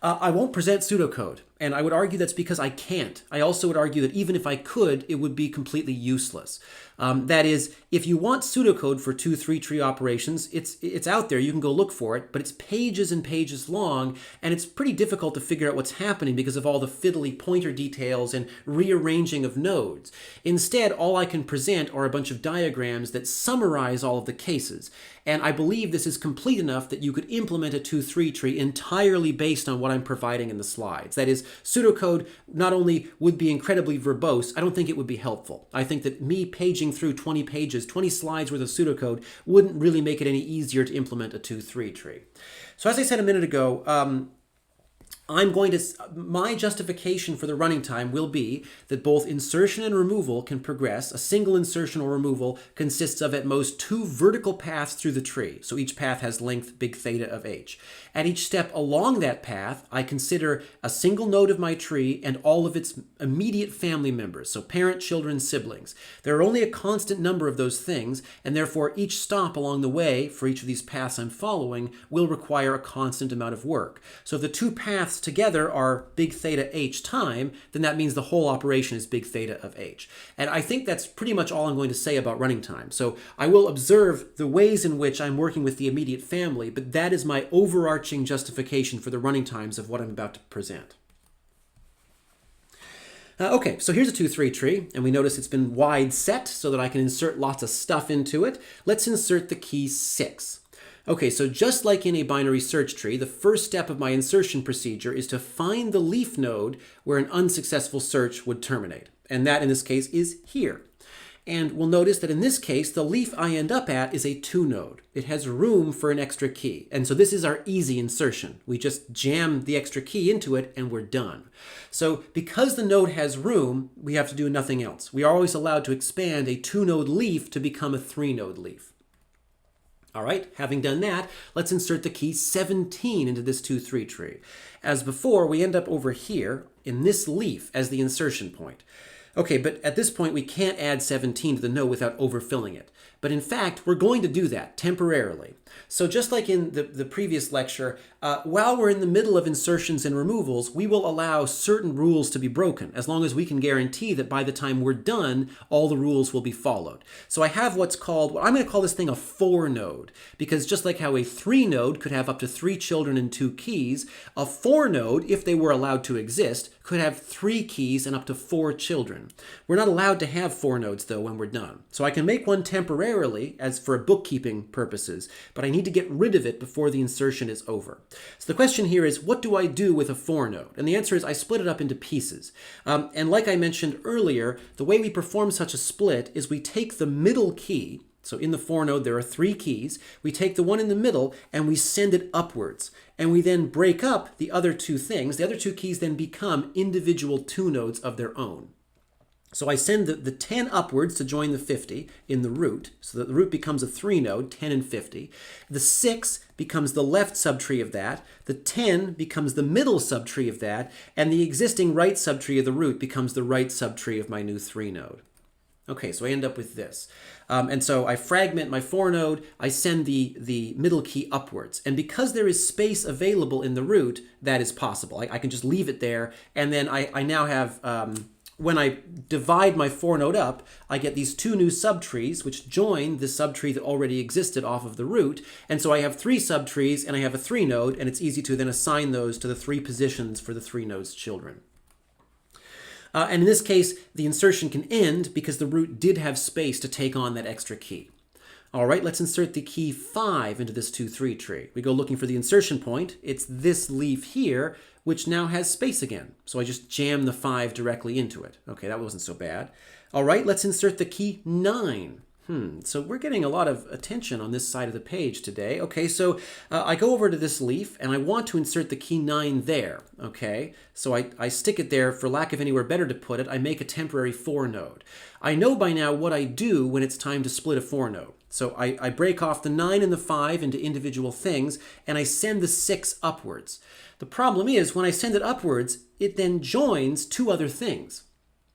I won't present pseudocode, And I would argue that's because I can't. I also would argue that even if I could, it would be completely useless. That is, if you want pseudocode for 2-3 tree operations, it's out there. You can go look for it, but it's pages and pages long, and it's pretty difficult to figure out what's happening because of all the fiddly pointer details and rearranging of nodes. Instead, all I can present are a bunch of diagrams that summarize all of the cases. And I believe this is complete enough that you could implement a 2-3 tree entirely based on what I'm providing in the slides. That is, pseudocode not only would be incredibly verbose, I don't think it would be helpful. I think that me paging through 20 pages, 20 slides worth of pseudocode wouldn't really make it any easier to implement a 2-3 tree. So as I said a minute ago, my justification for the running time will be that both insertion and removal can progress. A single insertion or removal consists of at most 2 vertical paths through the tree. So each path has length big theta of h. At each step along that path, I consider a single node of my tree and all of its immediate family members, so parent, children, siblings. There are only a constant number of those things, and therefore each stop along the way for each of these paths I'm following will require a constant amount of work. So if the 2 paths together are big theta h time, then that means the whole operation is big theta of h. And I think that's pretty much all I'm going to say about running time. So I will observe the ways in which I'm working with the immediate family, but that is my overarching justification for the running times of what I'm about to present. Okay, so here's a 2-3 tree, and we notice it's been wide set so that I can insert lots of stuff into it. Let's insert the key 6. Okay, so just like in a binary search tree, the first step of my insertion procedure is to find the leaf node where an unsuccessful search would terminate. And that, in this case, is here. And we'll notice that in this case, the leaf I end up at is a 2 node. It has room for an extra key. And so this is our easy insertion. We just jam the extra key into it and we're done. So because the node has room, we have to do nothing else. We are always allowed to expand a 2 node leaf to become a 3 node leaf. All right, having done that, let's insert the key 17 into this 2-3 tree. As before, we end up over here in this leaf as the insertion point. Okay, but at this point, we can't add 17 to the node without overfilling it. But in fact, we're going to do that temporarily. So just like in the previous lecture, while we're in the middle of insertions and removals, we will allow certain rules to be broken, as long as we can guarantee that by the time we're done, all the rules will be followed. So I have I'm going to call this thing a 4 node, because just like how a 3 node could have up to 3 children and 2 keys, a 4 node, if they were allowed to exist, could have 3 keys and up to 4 children. We're not allowed to have 4 nodes, though, when we're done. So I can make one temporarily, as for bookkeeping purposes, but I need to get rid of it before the insertion is over. So the question here is, what do I do with a 4 node? And the answer is I split it up into pieces. And like I mentioned earlier, the way we perform such a split is we take the middle key. So in the 4 node, there are 3 keys. We take the one in the middle and we send it upwards. And we then break up the other 2 things. The other 2 keys then become individual 2 nodes of their own. So I send the 10 upwards to join the 50 in the root, so that the root becomes a 3 node, 10 and 50. The 6 becomes the left subtree of that. The 10 becomes the middle subtree of that. And the existing right subtree of the root becomes the right subtree of my new 3 node. Okay, so I end up with this. And so I fragment my 4 node, I send the middle key upwards. And because there is space available in the root, that is possible. I can just leave it there, and then I now have, when I divide my 4 node up, I get these 2 new subtrees, which join the subtree that already existed off of the root. And so I have 3 subtrees, and I have a 3 node, and it's easy to then assign those to the 3 positions for the 3 nodes' children. And in this case, the insertion can end because the root did have space to take on that extra key. All right, let's insert the key 5 into this 2-3 tree. We go looking for the insertion point. It's this leaf here, which now has space again. So I just jam the 5 directly into it. Okay, that wasn't so bad. All right, let's insert the key 9. So we're getting a lot of attention on this side of the page today. Okay, so I go over to this leaf and I want to insert the key 9 there. Okay, so I stick it there for lack of anywhere better to put it. I make a temporary 4 node. I know by now what I do when it's time to split a 4 node. So I break off the 9 and the 5 into individual things and I send the 6 upwards. The problem is when I send it upwards, it then joins 2 other things.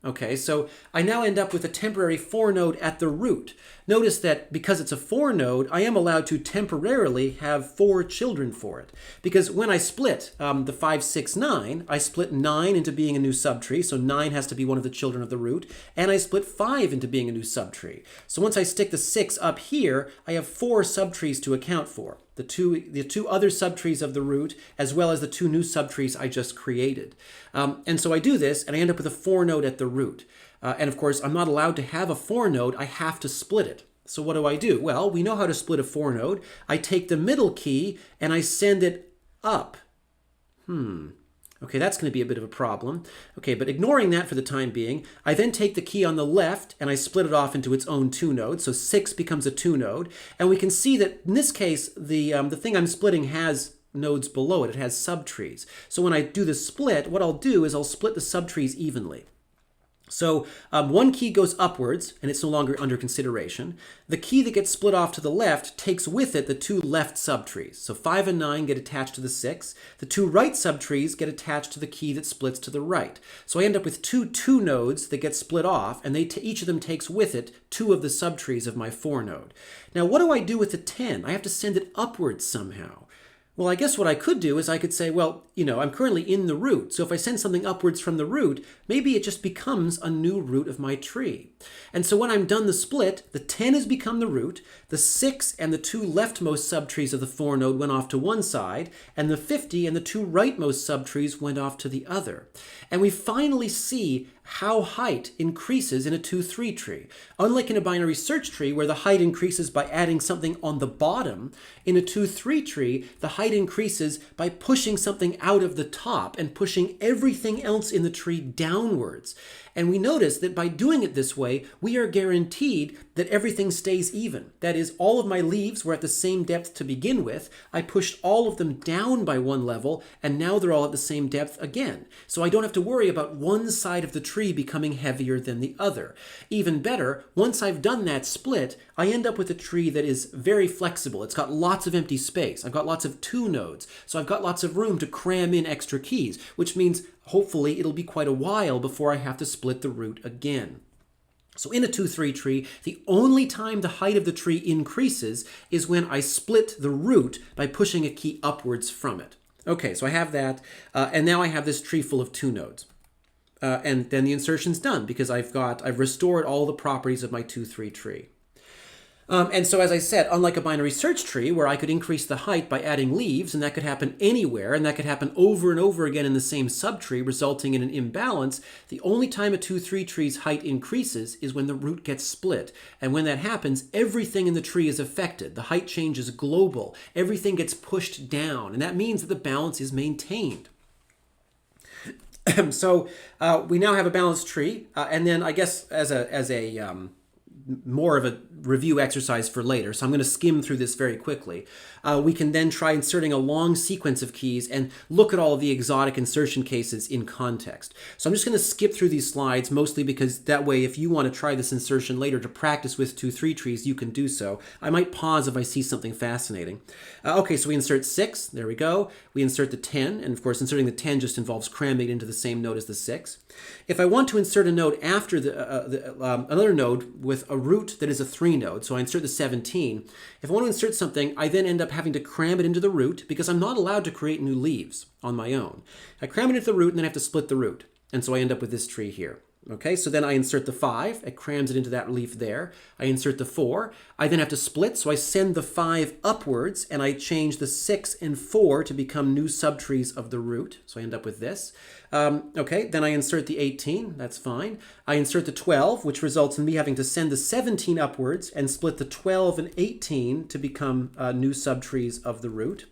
Okay, so I now end up with a temporary 4 node at the root. Notice that because it's a 4 node, I am allowed to temporarily have 4 children for it. Because when I split the 5, 6, 9, I split 9 into being a new subtree, so 9 has to be one of the children of the root, and I split 5 into being a new subtree. So once I stick the 6 up here, I have 4 subtrees to account for. The two other subtrees of the root, as well as the 2 new subtrees I just created. And so I do this, and I end up with a 4 node at the root. And of course, I'm not allowed to have a 4 node, I have to split it. So what do? Well, we know how to split a 4 node. I take the middle key, and I send it up. Okay, that's going to be a bit of a problem. Okay, but ignoring that for the time being, I then take the key on the left and I split it off into its own 2 nodes. So 6 becomes a 2 node. And we can see that in this case, the thing I'm splitting has nodes below it. It has subtrees. So when I do the split, what I'll do is I'll split the subtrees evenly. So one key goes upwards, and it's no longer under consideration. The key that gets split off to the left takes with it the 2 left subtrees. So 5 and 9 get attached to the 6. The 2 right subtrees get attached to the key that splits to the right. So I end up with 2 nodes that get split off, and each of them takes with it 2 of the subtrees of my 4 node. Now what do I do with the 10? I have to send it upwards somehow. Well, I guess what I could do is I could say, well, I'm currently in the root. So if I send something upwards from the root, maybe it just becomes a new root of my tree. And so when I'm done the split, the 10 has become the root, the 6 and the 2 leftmost subtrees of the 4 node went off to one side, and the 50 and the 2 rightmost subtrees went off to the other. And we finally see how height increases in a 2-3 tree. Unlike in a binary search tree where the height increases by adding something on the bottom, in a 2-3 tree, the height increases by pushing something out of the top and pushing everything else in the tree downwards. And we notice that by doing it this way, we are guaranteed that everything stays even. That is, all of my leaves were at the same depth to begin with. I pushed all of them down by 1 level, and now they're all at the same depth again. So I don't have to worry about one side of the tree becoming heavier than the other. Even better, once I've done that split, I end up with a tree that is very flexible. It's got lots of empty space. I've got lots of 2 nodes, so I've got lots of room to cram in extra keys, which means hopefully it'll be quite a while before I have to split the root again. So in a 2-3 tree, the only time the height of the tree increases is when I split the root by pushing a key upwards from it. Okay, so I have that, and now I have this tree full of 2 nodes. And then the insertion's done because I've restored all the properties of my 2-3 tree. And so, as I said, unlike a binary search tree where I could increase the height by adding leaves, and that could happen anywhere, and that could happen over and over again in the same subtree, resulting in an imbalance, the only time a 2-3 tree's height increases is when the root gets split. And when that happens, everything in the tree is affected. The height change is global. Everything gets pushed down, and that means that the balance is maintained. So we now have a balanced tree, and then I guess as a more of a review exercise for later, so I'm going to skim through this very quickly. We can then try inserting a long sequence of keys and look at all of the exotic insertion cases in context. So I'm just going to skip through these slides, mostly because that way if you want to try this insertion later to practice with 2-3 trees, you can do so. I might pause if I see something fascinating. Okay, so we insert 6, there we go. We insert the 10, and of course inserting the 10 just involves cramming it into the same node as the 6. If I want to insert a node after another node with a root that is a 3 node, so I insert the 17. If I want to insert something, I then end up having to cram it into the root because I'm not allowed to create new leaves on my own. I cram it into the root and then I have to split the root. And so I end up with this tree here. Okay, so then I insert the 5, it crams it into that leaf there. I insert the 4, I then have to split, so I send the 5 upwards and I change the 6 and 4 to become new subtrees of the root. So I end up with this. Okay, then I insert the 18, that's fine. I insert the 12, which results in me having to send the 17 upwards and split the 12 and 18 to become new subtrees of the root.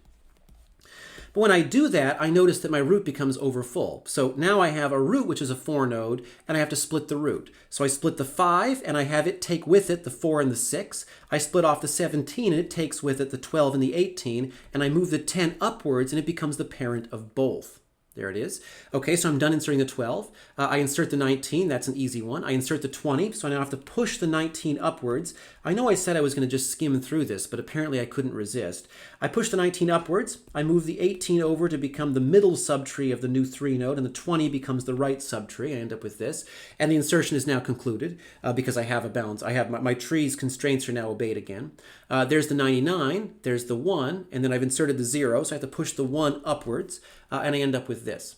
But when I do that, I notice that my root becomes overfull. So now I have a root, which is a 4 node, and I have to split the root. So I split the 5, and I have it take with it the 4 and the 6. I split off the 17, and it takes with it the 12 and the 18, and I move the 10 upwards, and it becomes the parent of both. There it is. Okay, so I'm done inserting the 12. I insert the 19. That's an easy one. I insert the 20, so I now have to push the 19 upwards. I know I said I was going to just skim through this, but apparently I couldn't resist. I push the 19 upwards. I move the 18 over to become the middle subtree of the new 3 node, and the 20 becomes the right subtree. I end up with this. And the insertion is now concluded because I have a balance. I have my tree's constraints are now obeyed again. There's the 99. There's the 1. And then I've inserted the 0, so I have to push the 1 upwards. And I end up with this.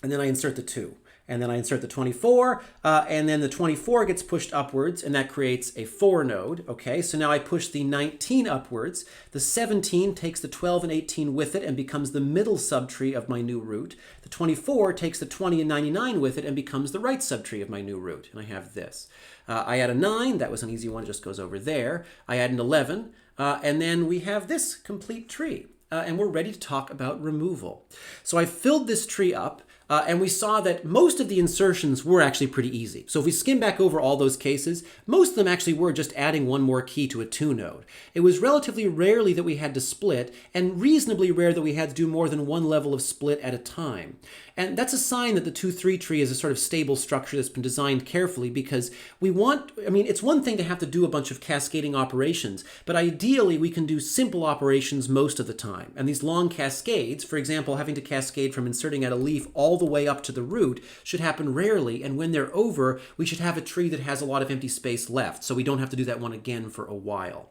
And then I insert the 2. And then I insert the 24, and then the 24 gets pushed upwards, and that creates a 4 node. Okay, so now I push the 19 upwards. The 17 takes the 12 and 18 with it and becomes the middle subtree of my new root. The 24 takes the 20 and 99 with it and becomes the right subtree of my new root. And I have this. I add a 9. That was an easy one. It just goes over there. I add an 11, and then we have this complete tree. And we're ready to talk about removal. So I filled this tree up, and we saw that most of the insertions were actually pretty easy. So if we skim back over all those cases, most of them actually were just adding one more key to a 2 node. It was relatively rarely that we had to split, and reasonably rare that we had to do more than one level of split at a time. And that's a sign that the 2-3 tree is a sort of stable structure that's been designed carefully, because it's one thing to have to do a bunch of cascading operations, but ideally we can do simple operations most of the time. And these long cascades, for example, having to cascade from inserting at a leaf all the way up to the root, should happen rarely, and when they're over, we should have a tree that has a lot of empty space left, so we don't have to do that one again for a while.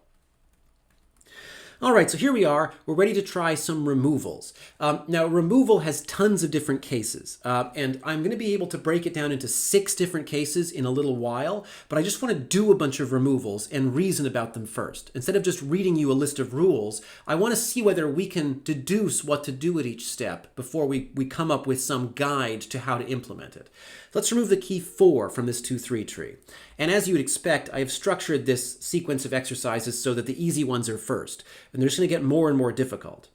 All right, so here we are. We're ready to try some removals. Now, removal has tons of different cases, and I'm going to be able to break it down into 6 different cases in a little while, but I just want to do a bunch of removals and reason about them first. Instead of just reading you a list of rules, I want to see whether we can deduce what to do at each step before we come up with some guide to how to implement it. Let's remove the key 4 from this 2-3 tree. And as you would expect, I have structured this sequence of exercises so that the easy ones are first, and they're just going to get more and more difficult.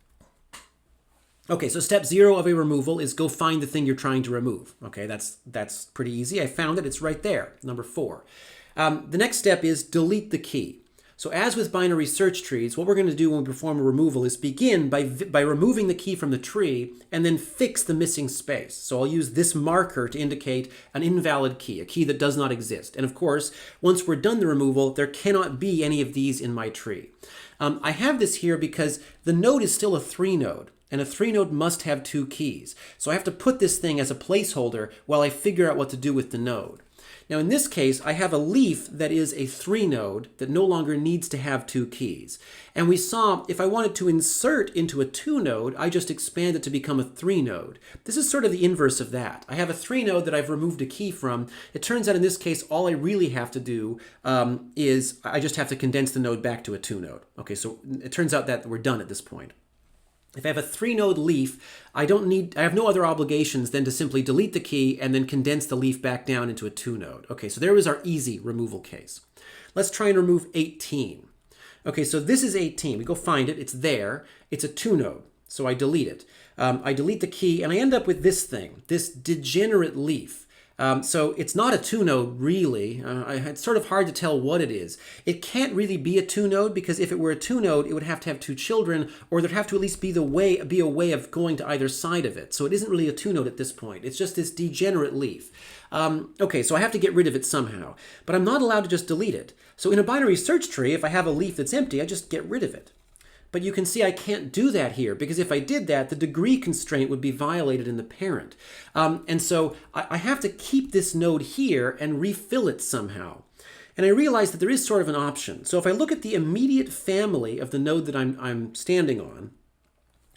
Okay, so step 0 of a removal is go find the thing you're trying to remove. Okay, that's pretty easy. I found it. It's right there, number 4. The next step is delete the key. So as with binary search trees, what we're going to do when we perform a removal is begin by removing the key from the tree and then fix the missing space. So I'll use this marker to indicate an invalid key, a key that does not exist. And of course, once we're done the removal, there cannot be any of these in my tree. I have this here because the node is still a 3 node. And a 3 node must have 2 keys. So I have to put this thing as a placeholder while I figure out what to do with the node. Now in this case, I have a leaf that is a 3 node that no longer needs to have 2 keys. And we saw if I wanted to insert into a 2 node, I just expand it to become a 3 node. This is sort of the inverse of that. I have a 3 node that I've removed a key from. It turns out in this case, all I really have to do is I just have to condense the node back to a 2 node. Okay, so it turns out that we're done at this point. If I have a 3 node leaf, I have no other obligations than to simply delete the key and then condense the leaf back down into a 2 node. Okay, so there is our easy removal case. Let's try and remove 18. Okay, so this is 18. We go find it. It's there. It's a 2 node. So I delete it. I delete the key and I end up with this thing, this degenerate leaf. So it's not a 2 node really. It's sort of hard to tell what it is. It can't really be a 2 node because if it were a 2 node, it would have to have 2 children, or there'd have to at least be a way of going to either side of it. So it isn't really a 2 node at this point. It's just this degenerate leaf. Okay, so I have to get rid of it somehow, but I'm not allowed to just delete it. So in a binary search tree, if I have a leaf that's empty, I just get rid of it. But you can see I can't do that here because if I did that, the degree constraint would be violated in the parent. And so I have to keep this node here and refill it somehow. And I realize that there is sort of an option. So if I look at the immediate family of the node that I'm standing on,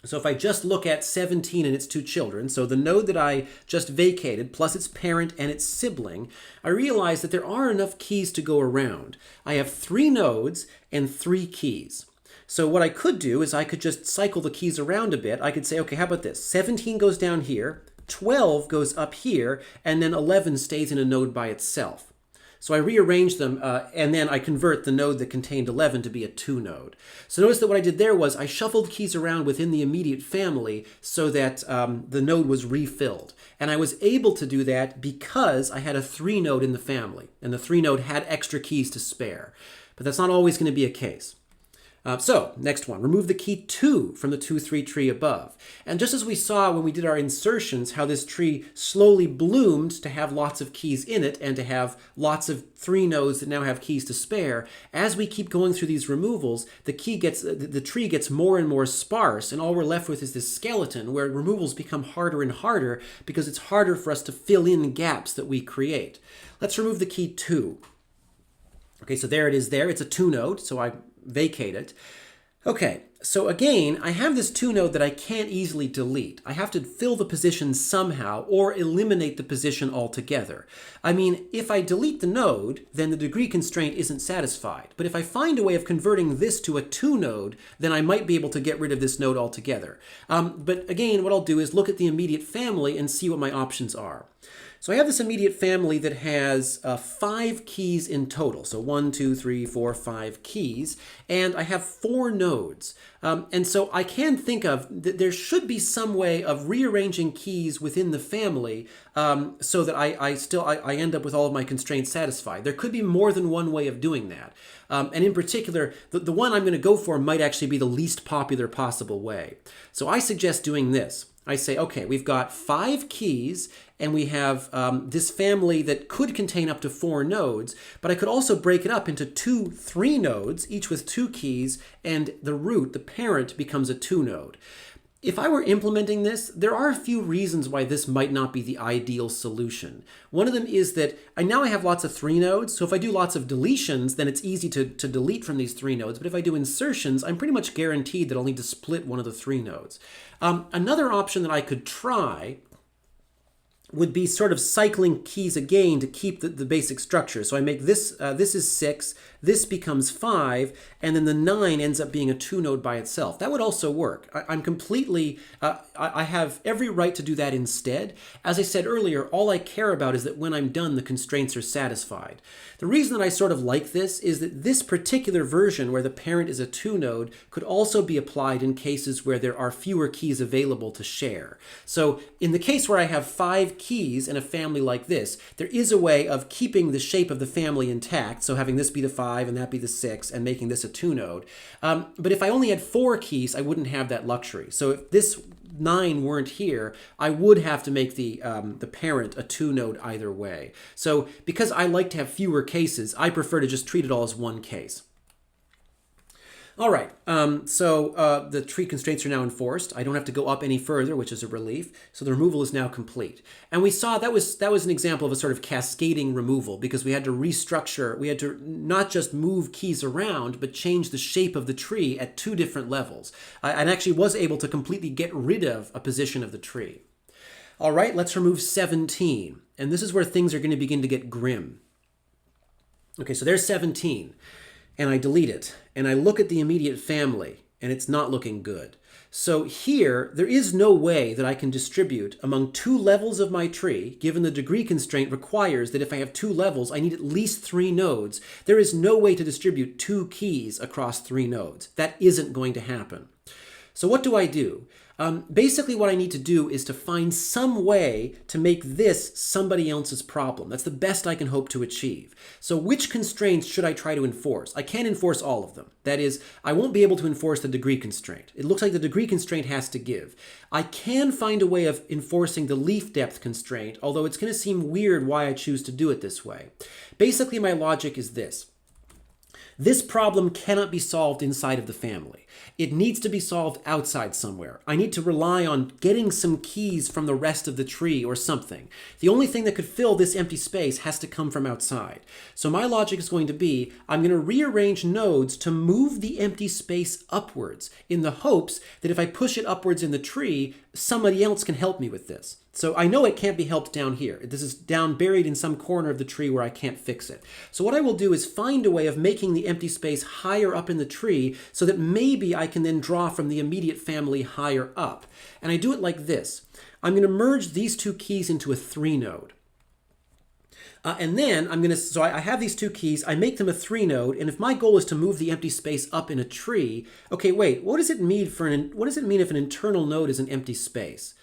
so if I just look at 17 and its 2 children, so the node that I just vacated plus its parent and its sibling, I realize that there are enough keys to go around. I have 3 nodes and 3 keys. So what I could do is I could just cycle the keys around a bit. I could say, okay, how about this? 17 goes down here, 12 goes up here, and then 11 stays in a node by itself. So I rearrange them, and then I convert the node that contained 11 to be a 2 node. So notice that what I did there was I shuffled keys around within the immediate family so that the node was refilled. And I was able to do that because I had a 3 node in the family, and the 3 node had extra keys to spare. But that's not always going to be a case. So, next one, remove the key 2 from the 2-3 tree above. And just as we saw when we did our insertions, how this tree slowly bloomed to have lots of keys in it and to have lots of 3 nodes that now have keys to spare, as we keep going through these removals, the tree gets more and more sparse, and all we're left with is this skeleton where removals become harder and harder because it's harder for us to fill in gaps that we create. Let's remove the key 2. Okay, so there it is there. It's a 2 node, so I vacate it. Okay, so again, I have this 2 node that I can't easily delete. I have to fill the position somehow or eliminate the position altogether. I mean, if I delete the node, then the degree constraint isn't satisfied. But if I find a way of converting this to a 2 node, then I might be able to get rid of this node altogether. But again, what I'll do is look at the immediate family and see what my options are. So I have this immediate family that has 5 keys in total. So 1, 2, 3, 4, 5 keys. And I have 4 nodes. And so I can think of that there should be some way of rearranging keys within the family so that I end up with all of my constraints satisfied. There could be more than one way of doing that. And in particular, the one I'm going to go for might actually be the least popular possible way. So I suggest doing this. I say, okay, we've got 5 keys, and we have this family that could contain up to 4 nodes, but I could also break it up into 2 3 nodes, each with 2 keys, and the root, the parent, becomes a 2 node. If I were implementing this, there are a few reasons why this might not be the ideal solution. One of them is that now I have lots of 3 nodes, so if I do lots of deletions, then it's easy to delete from these 3 nodes. But if I do insertions, I'm pretty much guaranteed that I'll need to split one of the 3 nodes. Another option that I could try would be sort of cycling keys again to keep the basic structure. So I make this is 6, this becomes 5, and then the 9 ends up being a 2 node by itself. That would also work. I have every right to do that instead. As I said earlier, all I care about is that when I'm done, the constraints are satisfied. The reason that I sort of like this is that this particular version where the parent is a 2 node could also be applied in cases where there are fewer keys available to share. So in the case where I have 5 keys in a family like this, there is a way of keeping the shape of the family intact, so having this be the 5 and that be the 6 and making this a 2 node. But if I only had 4 keys, I wouldn't have that luxury. So if this 9 weren't here, I would have to make the parent a 2 node either way. So because I like to have fewer cases, I prefer to just treat it all as one case. All right, so the tree constraints are now enforced. I don't have to go up any further, which is a relief. So the removal is now complete. And we saw that was an example of a sort of cascading removal because we had to restructure. We had to not just move keys around, but change the shape of the tree at 2 different levels. And actually was able to completely get rid of a position of the tree. All right, let's remove 17. And this is where things are going to begin to get grim. Okay, so there's 17. And I delete it, and I look at the immediate family, and it's not looking good. So here, there is no way that I can distribute among 2 levels of my tree, given the degree constraint requires that if I have 2 levels, I need at least 3 nodes. There is no way to distribute 2 keys across 3 nodes. That isn't going to happen. So what do? Basically what I need to do is to find some way to make this somebody else's problem. That's the best I can hope to achieve. So which constraints should I try to enforce? I can't enforce all of them. That is, I won't be able to enforce the degree constraint. It looks like the degree constraint has to give. I can find a way of enforcing the leaf depth constraint, although it's going to seem weird why I choose to do it this way. Basically, my logic is this. This problem cannot be solved inside of the family. It needs to be solved outside somewhere. I need to rely on getting some keys from the rest of the tree or something. The only thing that could fill this empty space has to come from outside. So my logic is going to be, I'm going to rearrange nodes to move the empty space upwards in the hopes that if I push it upwards in the tree, somebody else can help me with this. So I know it can't be helped down here. This is down buried in some corner of the tree where I can't fix it. So what I will do is find a way of making the empty space higher up in the tree so that maybe I can then draw from the immediate family higher up. And I do it like this. I'm going to merge these 2 keys into a 3 node. And then so I have these 2 keys, I make them a 3 node, and if my goal is to move the empty space up in a tree, okay, wait, what does it mean if an internal node is an empty space?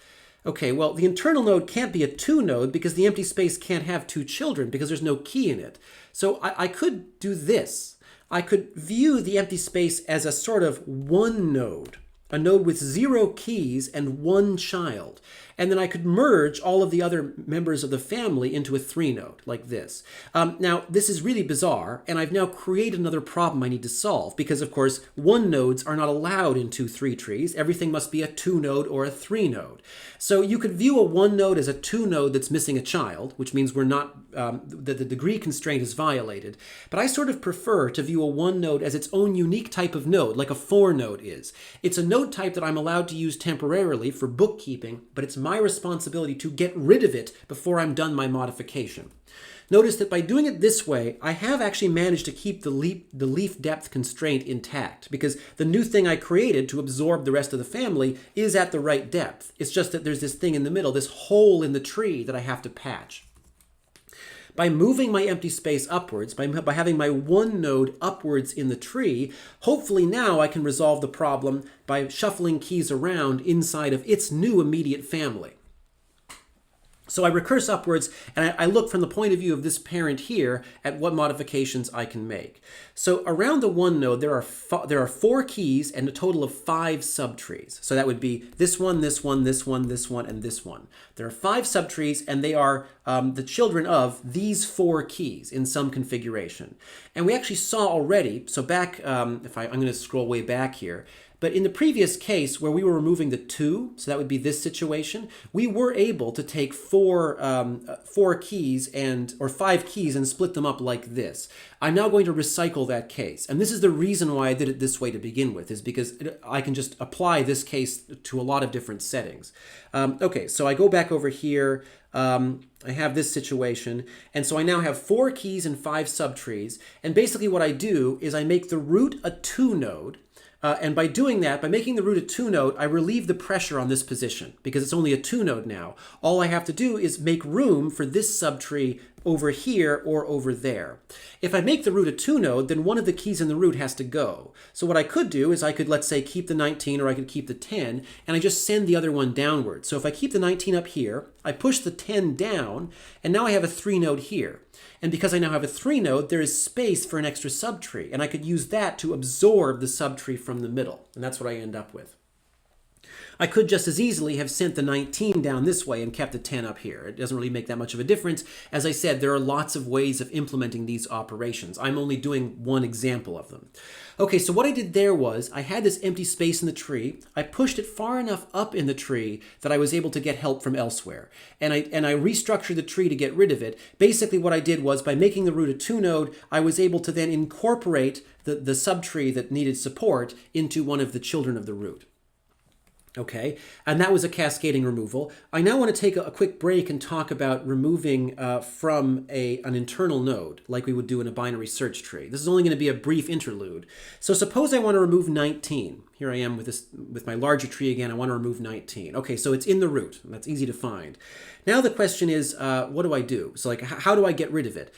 Okay, well, the internal node can't be a 2 node because the empty space can't have 2 children because there's no key in it. So I could do this. I could view the empty space as a sort of one node, a node with 0 keys and 1 child. And then I could merge all of the other members of the family into a 3 node, like this. Now, this is really bizarre, and I've now created another problem I need to solve, because of course, 1 nodes are not allowed in 2-3 trees. Everything must be a 2 node or a 3 node. So you could view a 1 node as a 2 node that's missing a child, which means we're not, the degree constraint is violated. But I sort of prefer to view a 1 node as its own unique type of node, like a 4 node is. It's a node type that I'm allowed to use temporarily for bookkeeping, but it's my responsibility to get rid of it before I'm done my modification. Notice that by doing it this way, I have actually managed to keep the leaf depth constraint intact, because the new thing I created to absorb the rest of the family is at the right depth. It's just that there's this thing in the middle, this hole in the tree that I have to patch. By moving my empty space upwards, by having my 1 node upwards in the tree, hopefully now I can resolve the problem by shuffling keys around inside of its new immediate family. So I recurse upwards, and I look from the point of view of this parent here at what modifications I can make. So around the 1 node, there are 4 keys and a total of 5 subtrees. So that would be this one, this one, this one, this one, and this one. There are 5 subtrees, and they are the children of these 4 keys in some configuration. And we actually saw already, so back, I'm going to scroll way back here, but in the previous case where we were removing the 2, so that would be this situation, we were able to take 4 keys or 5 keys and split them up like this. I'm now going to recycle that case. And this is the reason why I did it this way to begin with, is because I can just apply this case to a lot of different settings. Okay, so I go back over here. I have this situation, and so I now have 4 keys and 5 subtrees. And basically what I do is I make the root a 2 node. And by doing that, by making the root a 2 node, I relieve the pressure on this position because it's only a 2 node now. All I have to do is make room for this subtree over here or over there. If I make the root a 2 node, then one of the keys in the root has to go. So what I could do is I could, let's say, keep the 19 or I could keep the 10, and I just send the other one downward. So if I keep the 19 up here, I push the 10 down, and now I have a 3 node here. And because I now have a 3 node, there is space for an extra subtree, and I could use that to absorb the subtree from the middle, and that's what I end up with. I could just as easily have sent the 19 down this way and kept the 10 up here. It doesn't really make that much of a difference. As I said, there are lots of ways of implementing these operations. I'm only doing one example of them. Okay, so what I did there was I had this empty space in the tree. I pushed it far enough up in the tree that I was able to get help from elsewhere. And I restructured the tree to get rid of it. Basically what I did was by making the root a 2 node, I was able to then incorporate the subtree that needed support into one of the children of the root. Okay, and that was a cascading removal. I now want to take a quick break and talk about removing from an internal node, like we would do in a binary search tree. This is only going to be a brief interlude. So suppose I want to remove 19. Here I am with my larger tree again. I want to remove 19. Okay, so it's in the root. That's easy to find. Now the question is, what do I do? So like, how do I get rid of it?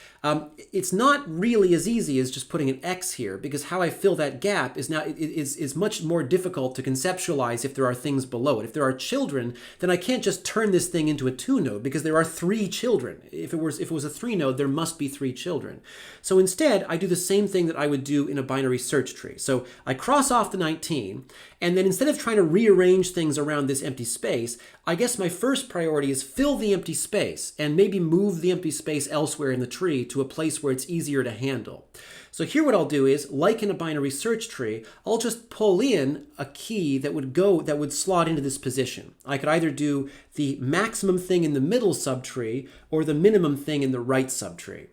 It's not really as easy as just putting an X here, because how I fill that gap is now is much more difficult to conceptualize if there are things below it. If there are children, then I can't just turn this thing into a 2 node because there are 3 children. If it was a 3 node, there must be 3 children. So instead, I do the same thing that I would do in a binary search tree. So I cross off the 19, and then instead of trying to rearrange things around this empty space, I guess my first priority is fill the empty space and maybe move the empty space elsewhere in the tree to a place where it's easier to handle. So here what I'll do is, like in a binary search tree, I'll just pull in a key that would slot into this position. I could either do the maximum thing in the middle subtree or the minimum thing in the right subtree.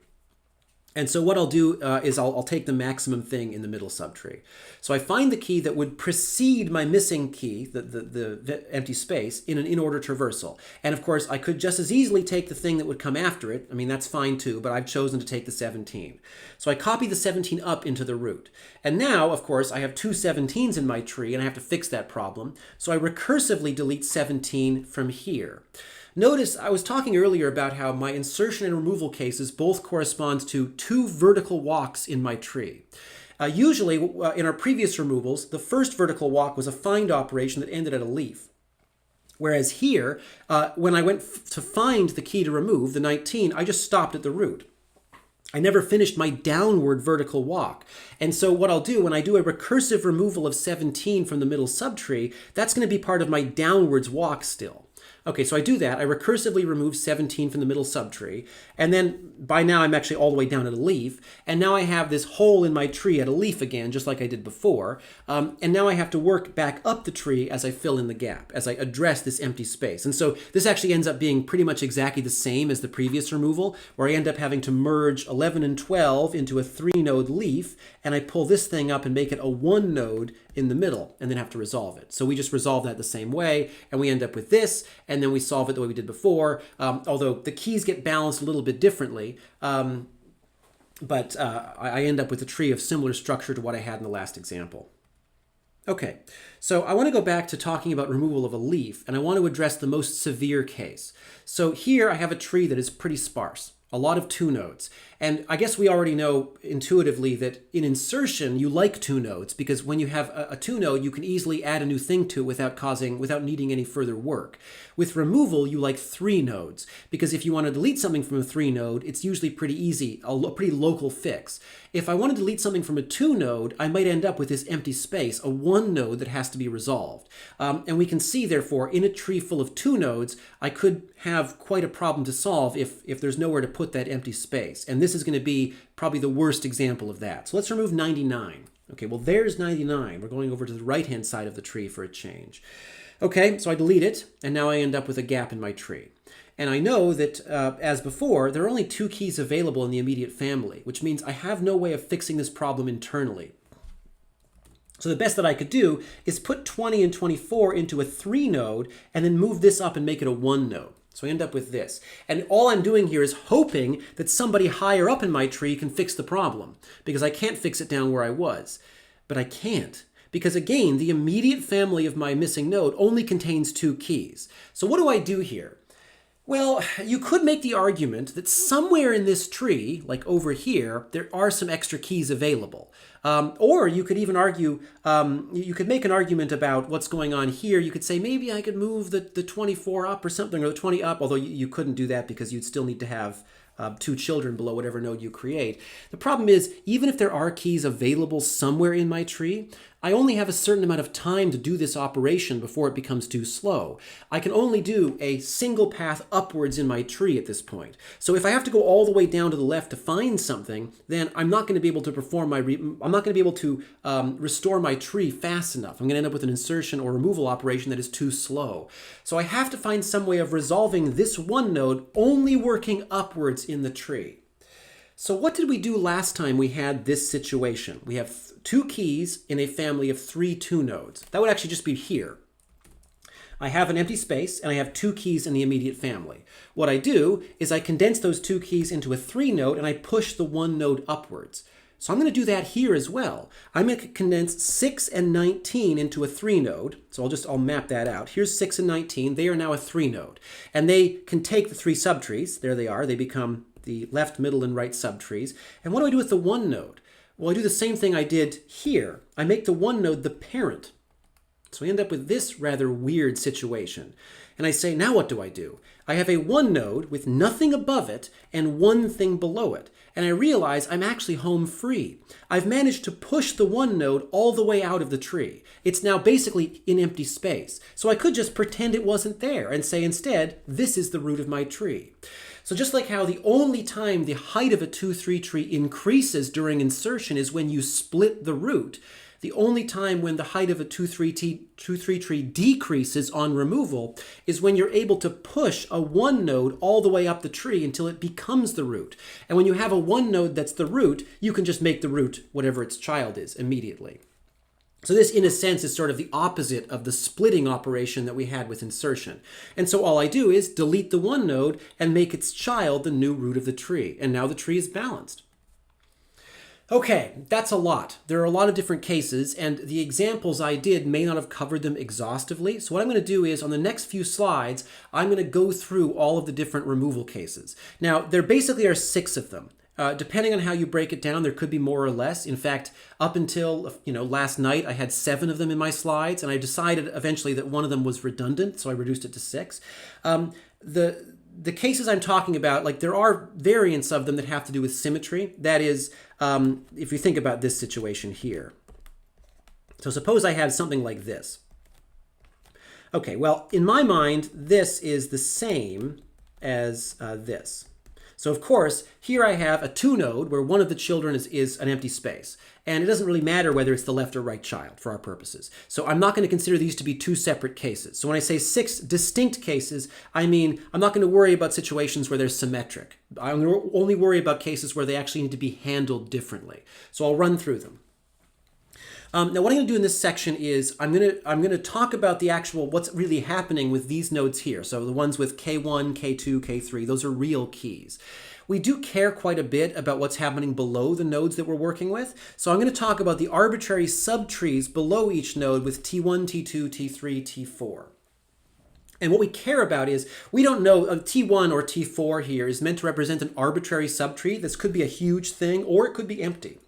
And so what I'll do is I'll take the maximum thing in the middle subtree. So I find the key that would precede my missing key, the empty space, in an in-order traversal. And of course, I could just as easily take the thing that would come after it. I mean, that's fine too, but I've chosen to take the 17. So I copy the 17 up into the root. And now, of course, I have 2 17s in my tree, and I have to fix that problem. So I recursively delete 17 from here. Notice I was talking earlier about how my insertion and removal cases both correspond to 2 vertical walks in my tree. Usually, in our previous removals, the first vertical walk was a find operation that ended at a leaf. Whereas here, when I went to find the key to remove, the 19, I just stopped at the root. I never finished my downward vertical walk. And so what I'll do when I do a recursive removal of 17 from the middle subtree, that's going to be part of my downwards walk still. Okay, so I do that. I recursively remove 17 from the middle subtree, and then by now I'm actually all the way down at a leaf, and now I have this hole in my tree at a leaf again, just like I did before, and now I have to work back up the tree as I fill in the gap, as I address this empty space. And so this actually ends up being pretty much exactly the same as the previous removal, where I end up having to merge 11 and 12 into a 3-node leaf, and I pull this thing up and make it a 1-node in the middle, and then have to resolve it. So we just resolve that the same way, and we end up with this, and then we solve it the way we did before, although the keys get balanced a little bit differently, but I end up with a tree of similar structure to what I had in the last example. Okay, so I want to go back to talking about removal of a leaf, and I want to address the most severe case. So here I have a tree that is pretty sparse. A lot of 2 nodes. And I guess we already know intuitively that in insertion, you like 2 nodes because when you have a 2 node, you can easily add a new thing to it without needing any further work. With removal, you like 3 nodes because if you want to delete something from a 3 node, it's usually pretty easy, a pretty local fix. If I want to delete something from a 2 node, I might end up with this empty space, a 1 node that has to be resolved. And we can see, therefore, in a tree full of 2 nodes, I could have quite a problem to solve if there's nowhere to put that empty space. And this is going to be probably the worst example of that. So let's remove 99. Okay, well, there's 99. We're going over to the right-hand side of the tree for a change. Okay, so I delete it, and now I end up with a gap in my tree. And I know that, as before, there are only 2 keys available in the immediate family, which means I have no way of fixing this problem internally. So the best that I could do is put 20 and 24 into a 3 node, and then move this up and make it a 1 node. So I end up with this. And all I'm doing here is hoping that somebody higher up in my tree can fix the problem, because I can't fix it down where I was. But I can't, because again, the immediate family of my missing node only contains 2 keys. So what do I do here? Well, you could make the argument that somewhere in this tree, like over here, there are some extra keys available. Or you could even argue, you could make an argument about what's going on here. You could say, maybe I could move the 24 up or something, or the 20 up, although you couldn't do that because you'd still need to have 2 children below whatever node you create. The problem is, even if there are keys available somewhere in my tree, I only have a certain amount of time to do this operation before it becomes too slow. I can only do a single path upwards in my tree at this point. So if I have to go all the way down to the left to find something, then I'm not going to be able to perform I'm not going to be able to restore my tree fast enough. I'm going to end up with an insertion or removal operation that is too slow. So I have to find some way of resolving this 1 node only working upwards in the tree. So what did we do last time we had this situation? We have 2 keys in a family of 3 2 nodes. That would actually just be here. I have an empty space, and I have 2 keys in the immediate family. What I do is I condense those 2 keys into a 3 node, and I push the 1 node upwards. So I'm going to do that here as well. I'm going to condense 6 and 19 into a 3 node. So I'll map that out. Here's 6 and 19. They are now a 3 node. And they can take the 3 subtrees. There they are. They become the left, middle, and right subtrees. And what do I do with the 1 node? Well, I do the same thing I did here. I make the 1 node the parent. So we end up with this rather weird situation. And I say, now what do? I have a 1 node with nothing above it and 1 thing below it. And I realize I'm actually home free. I've managed to push the 1 node all the way out of the tree. It's now basically in empty space. So I could just pretend it wasn't there and say instead, this is the root of my tree. So just like how the only time the height of a 2-3 tree increases during insertion is when you split the root, the only time when the height of a 2-3 tree decreases on removal is when you're able to push a 1 node all the way up the tree until it becomes the root. And when you have a 1 node that's the root, you can just make the root whatever its child is immediately. So this, in a sense, is sort of the opposite of the splitting operation that we had with insertion. And so all I do is delete the 1 node and make its child the new root of the tree. And now the tree is balanced. Okay, that's a lot. There are a lot of different cases, and the examples I did may not have covered them exhaustively. So what I'm going to do is, on the next few slides, I'm going to go through all of the different removal cases. Now, there basically are 6 of them. Depending on how you break it down, there could be more or less. In fact, up until last night, I had 7 of them in my slides, and I decided eventually that one of them was redundant, so I reduced it to 6. the cases I'm talking about, like there are variants of them that have to do with symmetry. That is, if you think about this situation here. So suppose I have something like this. Okay, well, in my mind, this is the same as this. So of course, here I have a 2-node where one of the children is an empty space. And it doesn't really matter whether it's the left or right child for our purposes. So I'm not going to consider these to be 2 separate cases. So when I say 6 distinct cases, I mean I'm not going to worry about situations where they're symmetric. I'm going to only worry about cases where they actually need to be handled differently. So I'll run through them. Now what I'm going to do in this section is I'm going to talk about the actual what's really happening with these nodes here. So the ones with K1, K2, K3, those are real keys. We do care quite a bit about what's happening below the nodes that we're working with. So I'm going to talk about the arbitrary subtrees below each node with T1, T2, T3, T4. And what we care about is, we don't know, T1 or T4 here is meant to represent an arbitrary subtree. This could be a huge thing or it could be empty.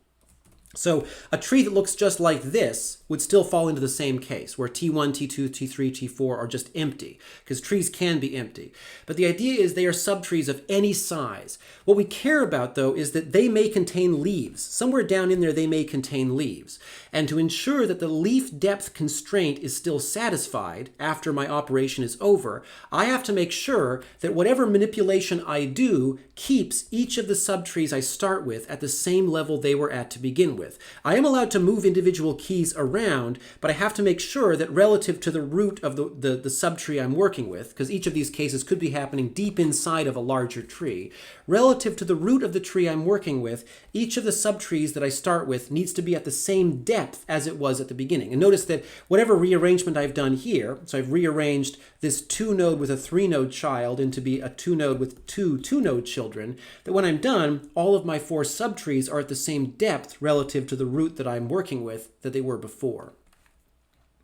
So a tree that looks just like this would still fall into the same case, where T1, T2, T3, T4 are just empty, because trees can be empty. But the idea is they are subtrees of any size. What we care about, though, is that they may contain leaves. Somewhere down in there, they may contain leaves. And to ensure that the leaf depth constraint is still satisfied after my operation is over, I have to make sure that whatever manipulation I do keeps each of the subtrees I start with at the same level they were at to begin with. I am allowed to move individual keys around, but I have to make sure that relative to the root of the subtree I'm working with, because each of these cases could be happening deep inside of a larger tree, relative to the root of the tree I'm working with, each of the subtrees that I start with needs to be at the same depth as it was at the beginning. And notice that whatever rearrangement I've done here, so I've rearranged this 2-node with a 3-node child into be a 2-node with 2-node children, that when I'm done, all of my 4 subtrees are at the same depth relative to the root that I'm working with that they were before.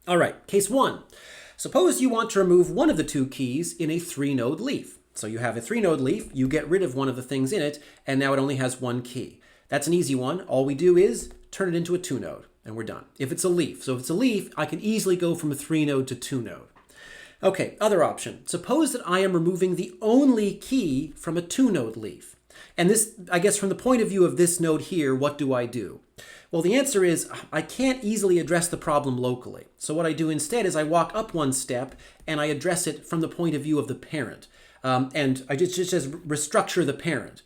All right, case 1. Suppose you want to remove one of the 2 keys in a 3-node leaf. So you have a 3-node leaf, you get rid of one of the things in it, and now it only has 1 key. That's an easy one. All we do is turn it into a 2-node, and we're done. If it's a leaf, so if it's a leaf, I can easily go from a 3-node to 2-node. Okay, other option. Suppose that I am removing the only key from a 2-node leaf. And this, I guess from the point of view of this node here, what do I do? Well, the answer is I can't easily address the problem locally. So what I do instead is I walk up 1 step and I address it from the point of view of the parent. And I just restructure the parent.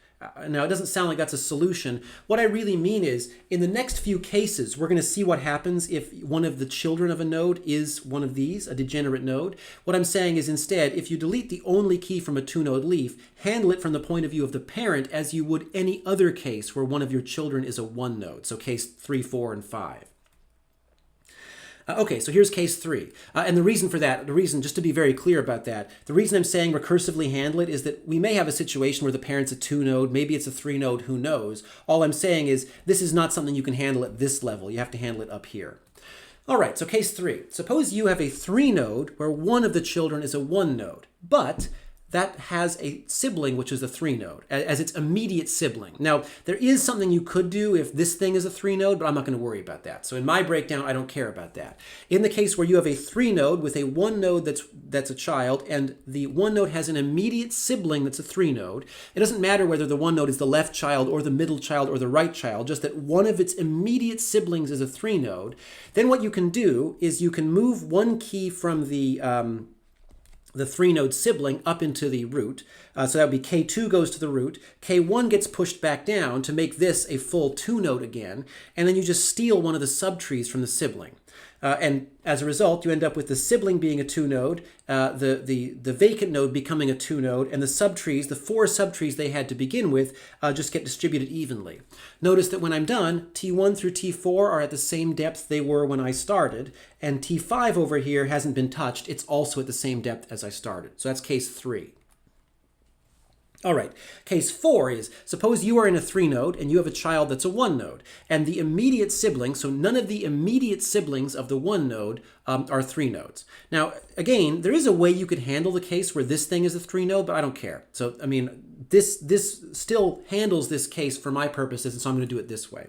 Now, it doesn't sound like that's a solution. What I really mean is, in the next few cases, we're going to see what happens if one of the children of a node is one of these, a degenerate node. What I'm saying is instead, if you delete the only key from a 2-node leaf, handle it from the point of view of the parent as you would any other case where one of your children is a 1-node, so case 3, 4, and 5. Okay, so here's case 3. And the reason for that, just to be very clear about that, the reason I'm saying recursively handle it is that we may have a situation where the parent's a 2-node, maybe it's a 3-node, who knows. All I'm saying is this is not something you can handle at this level. You have to handle it up here. All right, so case 3. Suppose you have a 3-node where one of the children is a 1-node, but that has a sibling, which is a 3-node, as its immediate sibling. Now, there is something you could do if this thing is a 3-node, but I'm not going to worry about that. So in my breakdown, I don't care about that. In the case where you have a 3-node with a 1-node that's a child, and the 1-node has an immediate sibling that's a 3-node, it doesn't matter whether the 1-node is the left child or the middle child or the right child, just that one of its immediate siblings is a 3-node, then what you can do is you can move 1 key from the 3-node sibling up into the root. So that would be K2 goes to the root, K1 gets pushed back down to make this a full 2-node again, and then you just steal one of the subtrees from the sibling. And as a result, you end up with the sibling being a 2-node, the vacant node becoming a 2-node, and the subtrees, the 4 subtrees they had to begin with, just get distributed evenly. Notice that when I'm done, T1 through T4 are at the same depth they were when I started, and T5 over here hasn't been touched. It's also at the same depth as I started. So that's case 3. All right, case 4 is, suppose you are in a 3-node and you have a child that's a 1-node, and the immediate sibling, so none of the immediate siblings of the 1-node are 3-nodes. Now, again, there is a way you could handle the case where this thing is a 3-node, but I don't care. So, I mean, this still handles this case for my purposes, and so I'm going to do it this way.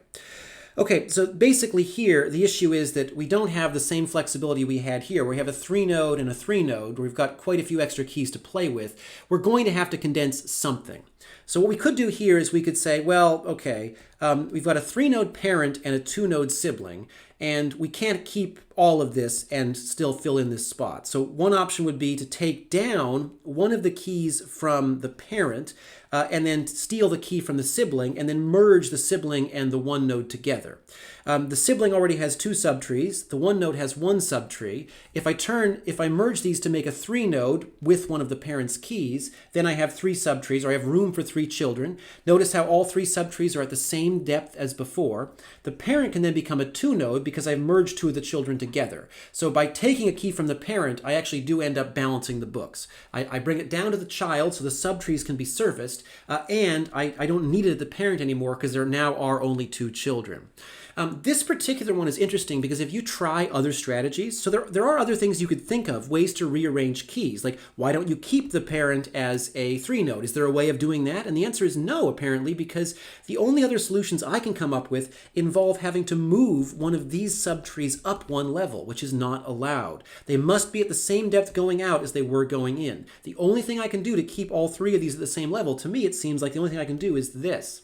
Okay, so basically here, the issue is that we don't have the same flexibility we had here, where we have a 3-node and a 3-node, where we've got quite a few extra keys to play with. We're going to have to condense something. So what we could do here is we could say, well, okay, we've got a 3-node parent and a 2-node sibling, and we can't keep all of this and still fill in this spot. So one option would be to take down one of the keys from the parent and then steal the key from the sibling and then merge the sibling and the 1-node together. The sibling already has 2 subtrees. The 1-node has 1 subtree. If I merge these to make a 3-node with one of the parent's keys, then I have 3 subtrees, or I have room for 3 children. Notice how all 3 subtrees are at the same depth as before. The parent can then become a 2-node because I've merged 2 of the children together. So by taking a key from the parent, I actually do end up balancing the books. I bring it down to the child so the subtrees can be surfaced, and I don't need it at the parent anymore because there now are only 2 children. This particular one is interesting because if you try other strategies, so there are other things you could think of, ways to rearrange keys. Like, why don't you keep the parent as a 3-node? Is there a way of doing that? And the answer is no, apparently, because the only other solutions I can come up with involve having to move one of these subtrees up 1 level, which is not allowed. They must be at the same depth going out as they were going in. The only thing I can do to keep all 3 of these at the same level, to me, it seems like the only thing I can do is this.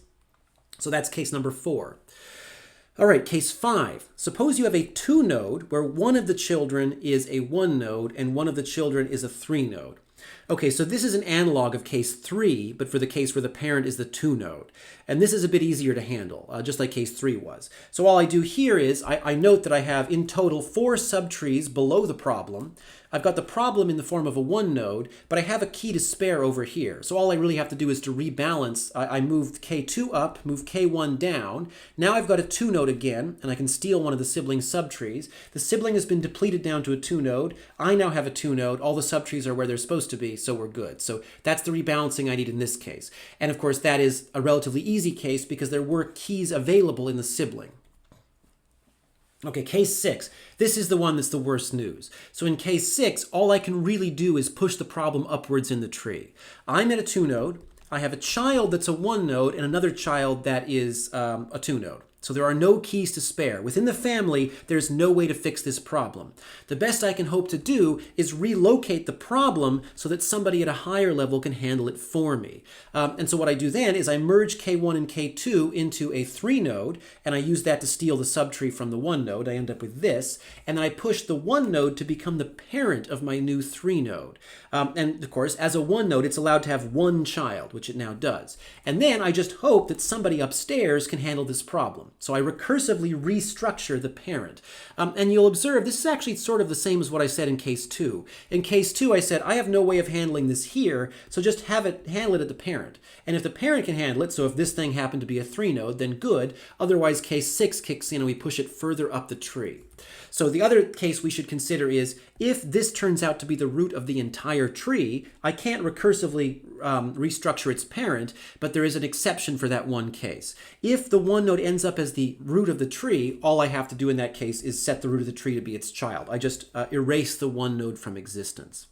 So that's case number 4. All right, case 5. Suppose you have a 2-node where one of the children is a 1-node and one of the children is a 3-node. Okay, so this is an analog of case 3, but for the case where the parent is the 2-node. And this is a bit easier to handle, just like case 3 was. So all I do here is I note that I have in total 4 subtrees below the problem. I've got the problem in the form of a 1-node, but I have a key to spare over here. So all I really have to do is to rebalance. I move K2 up, move K1 down. Now I've got a 2-node again, and I can steal one of the sibling subtrees. The sibling has been depleted down to a 2-node. I now have a 2-node. All the subtrees are where they're supposed to be, so we're good. So that's the rebalancing I need in this case. And of course, that is a relatively easy case because there were keys available in the sibling. Okay, case 6. This is the one that's the worst news. So in case 6, all I can really do is push the problem upwards in the tree. I'm at a 2-node. I have a child that's a 1-node and another child that is a 2-node. So there are no keys to spare. Within the family, there's no way to fix this problem. The best I can hope to do is relocate the problem so that somebody at a higher level can handle it for me. And so what I do then is I merge K1 and K2 into a 3-node, and I use that to steal the subtree from the 1-node. I end up with this, and then I push the 1-node to become the parent of my new 3-node. And of course, as a 1-node, it's allowed to have 1 child, which it now does. And then I just hope that somebody upstairs can handle this problem. So I recursively restructure the parent. And you'll observe this is actually sort of the same as what I said in case 2. In case 2, I said, I have no way of handling this here, so just handle it at the parent. And if the parent can handle it, so if this thing happened to be a 3-node, then good. Otherwise, case 6 kicks in and we push it further up the tree. So the other case we should consider is if this turns out to be the root of the entire tree, I can't recursively restructure its parent, but there is an exception for that one case. If the 1-node ends up as the root of the tree, all I have to do in that case is set the root of the tree to be its child. I just erase the 1-node from existence.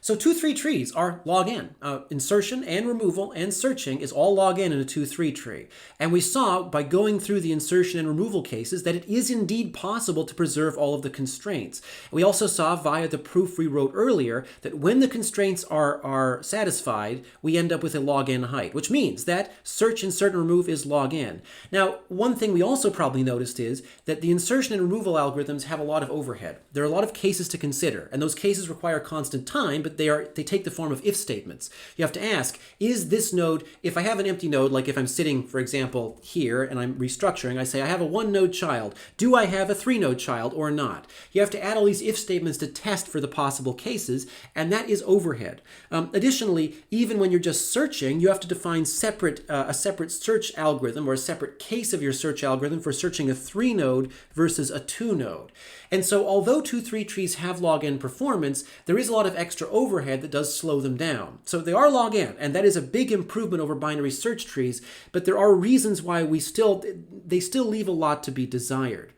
So 2-3 trees are log n. Insertion and removal and searching is all log n in a 2-3 tree. And we saw by going through the insertion and removal cases that it is indeed possible to preserve all of the constraints. We also saw via the proof we wrote earlier that when the constraints are satisfied, we end up with a log n height, which means that search, insert, and remove is log n. Now, one thing we also probably noticed is that the insertion and removal algorithms have a lot of overhead. There are a lot of cases to consider, and those cases require constant time, but they take the form of if statements. You have to ask, is this node, if I have an empty node, like if I'm sitting, for example, here and I'm restructuring, I say I have a 1-node child. Do I have a 3-node child or not? You have to add all these if statements to test for the possible cases, and that is overhead. Additionally, even when you're just searching, you have to define a separate search algorithm or a separate case of your search algorithm for searching a 3-node versus a 2-node. And so although 2-3 trees have log n performance, there is a lot of extra overhead that does slow them down. So they are log n, and that is a big improvement over binary search trees, but there are reasons why they still leave a lot to be desired.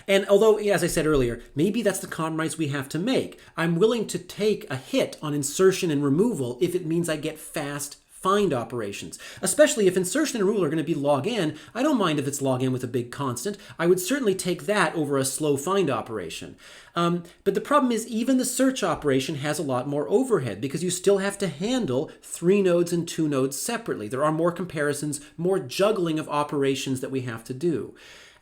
And although, as I said earlier, maybe that's the compromise we have to make. I'm willing to take a hit on insertion and removal if it means I get fast find operations. Especially if insertion and rule are going to be log n, I don't mind if it's log n with a big constant. I would certainly take that over a slow find operation. But the problem is even the search operation has a lot more overhead because you still have to handle 3 nodes and 2 nodes separately. There are more comparisons, more juggling of operations that we have to do.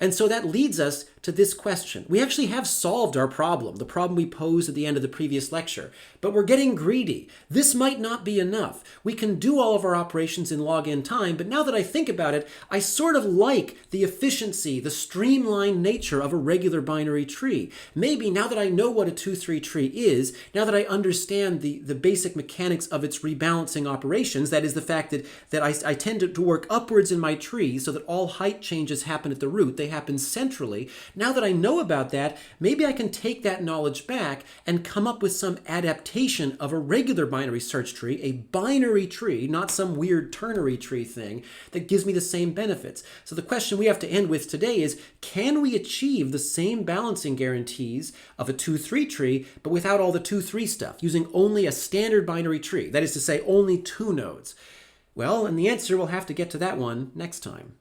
And so that leads us to this question. We actually have solved our problem, the problem we posed at the end of the previous lecture, but we're getting greedy. This might not be enough. We can do all of our operations in log n time, but now that I think about it, I sort of like the efficiency, the streamlined nature of a regular binary tree. Maybe now that I know what a 2-3 tree is, now that I understand the basic mechanics of its rebalancing operations, that is the fact that I tend to work upwards in my tree so that all height changes happen at the root, they happen centrally. Now that I know about that, maybe I can take that knowledge back and come up with some adaptation of a regular binary search tree, a binary tree, not some weird ternary tree thing that gives me the same benefits. So the question we have to end with today is, can we achieve the same balancing guarantees of a 2-3 tree, but without all the 2-3 stuff, using only a standard binary tree, that is to say only 2 nodes? Well, and the answer, we'll have to get to that one next time.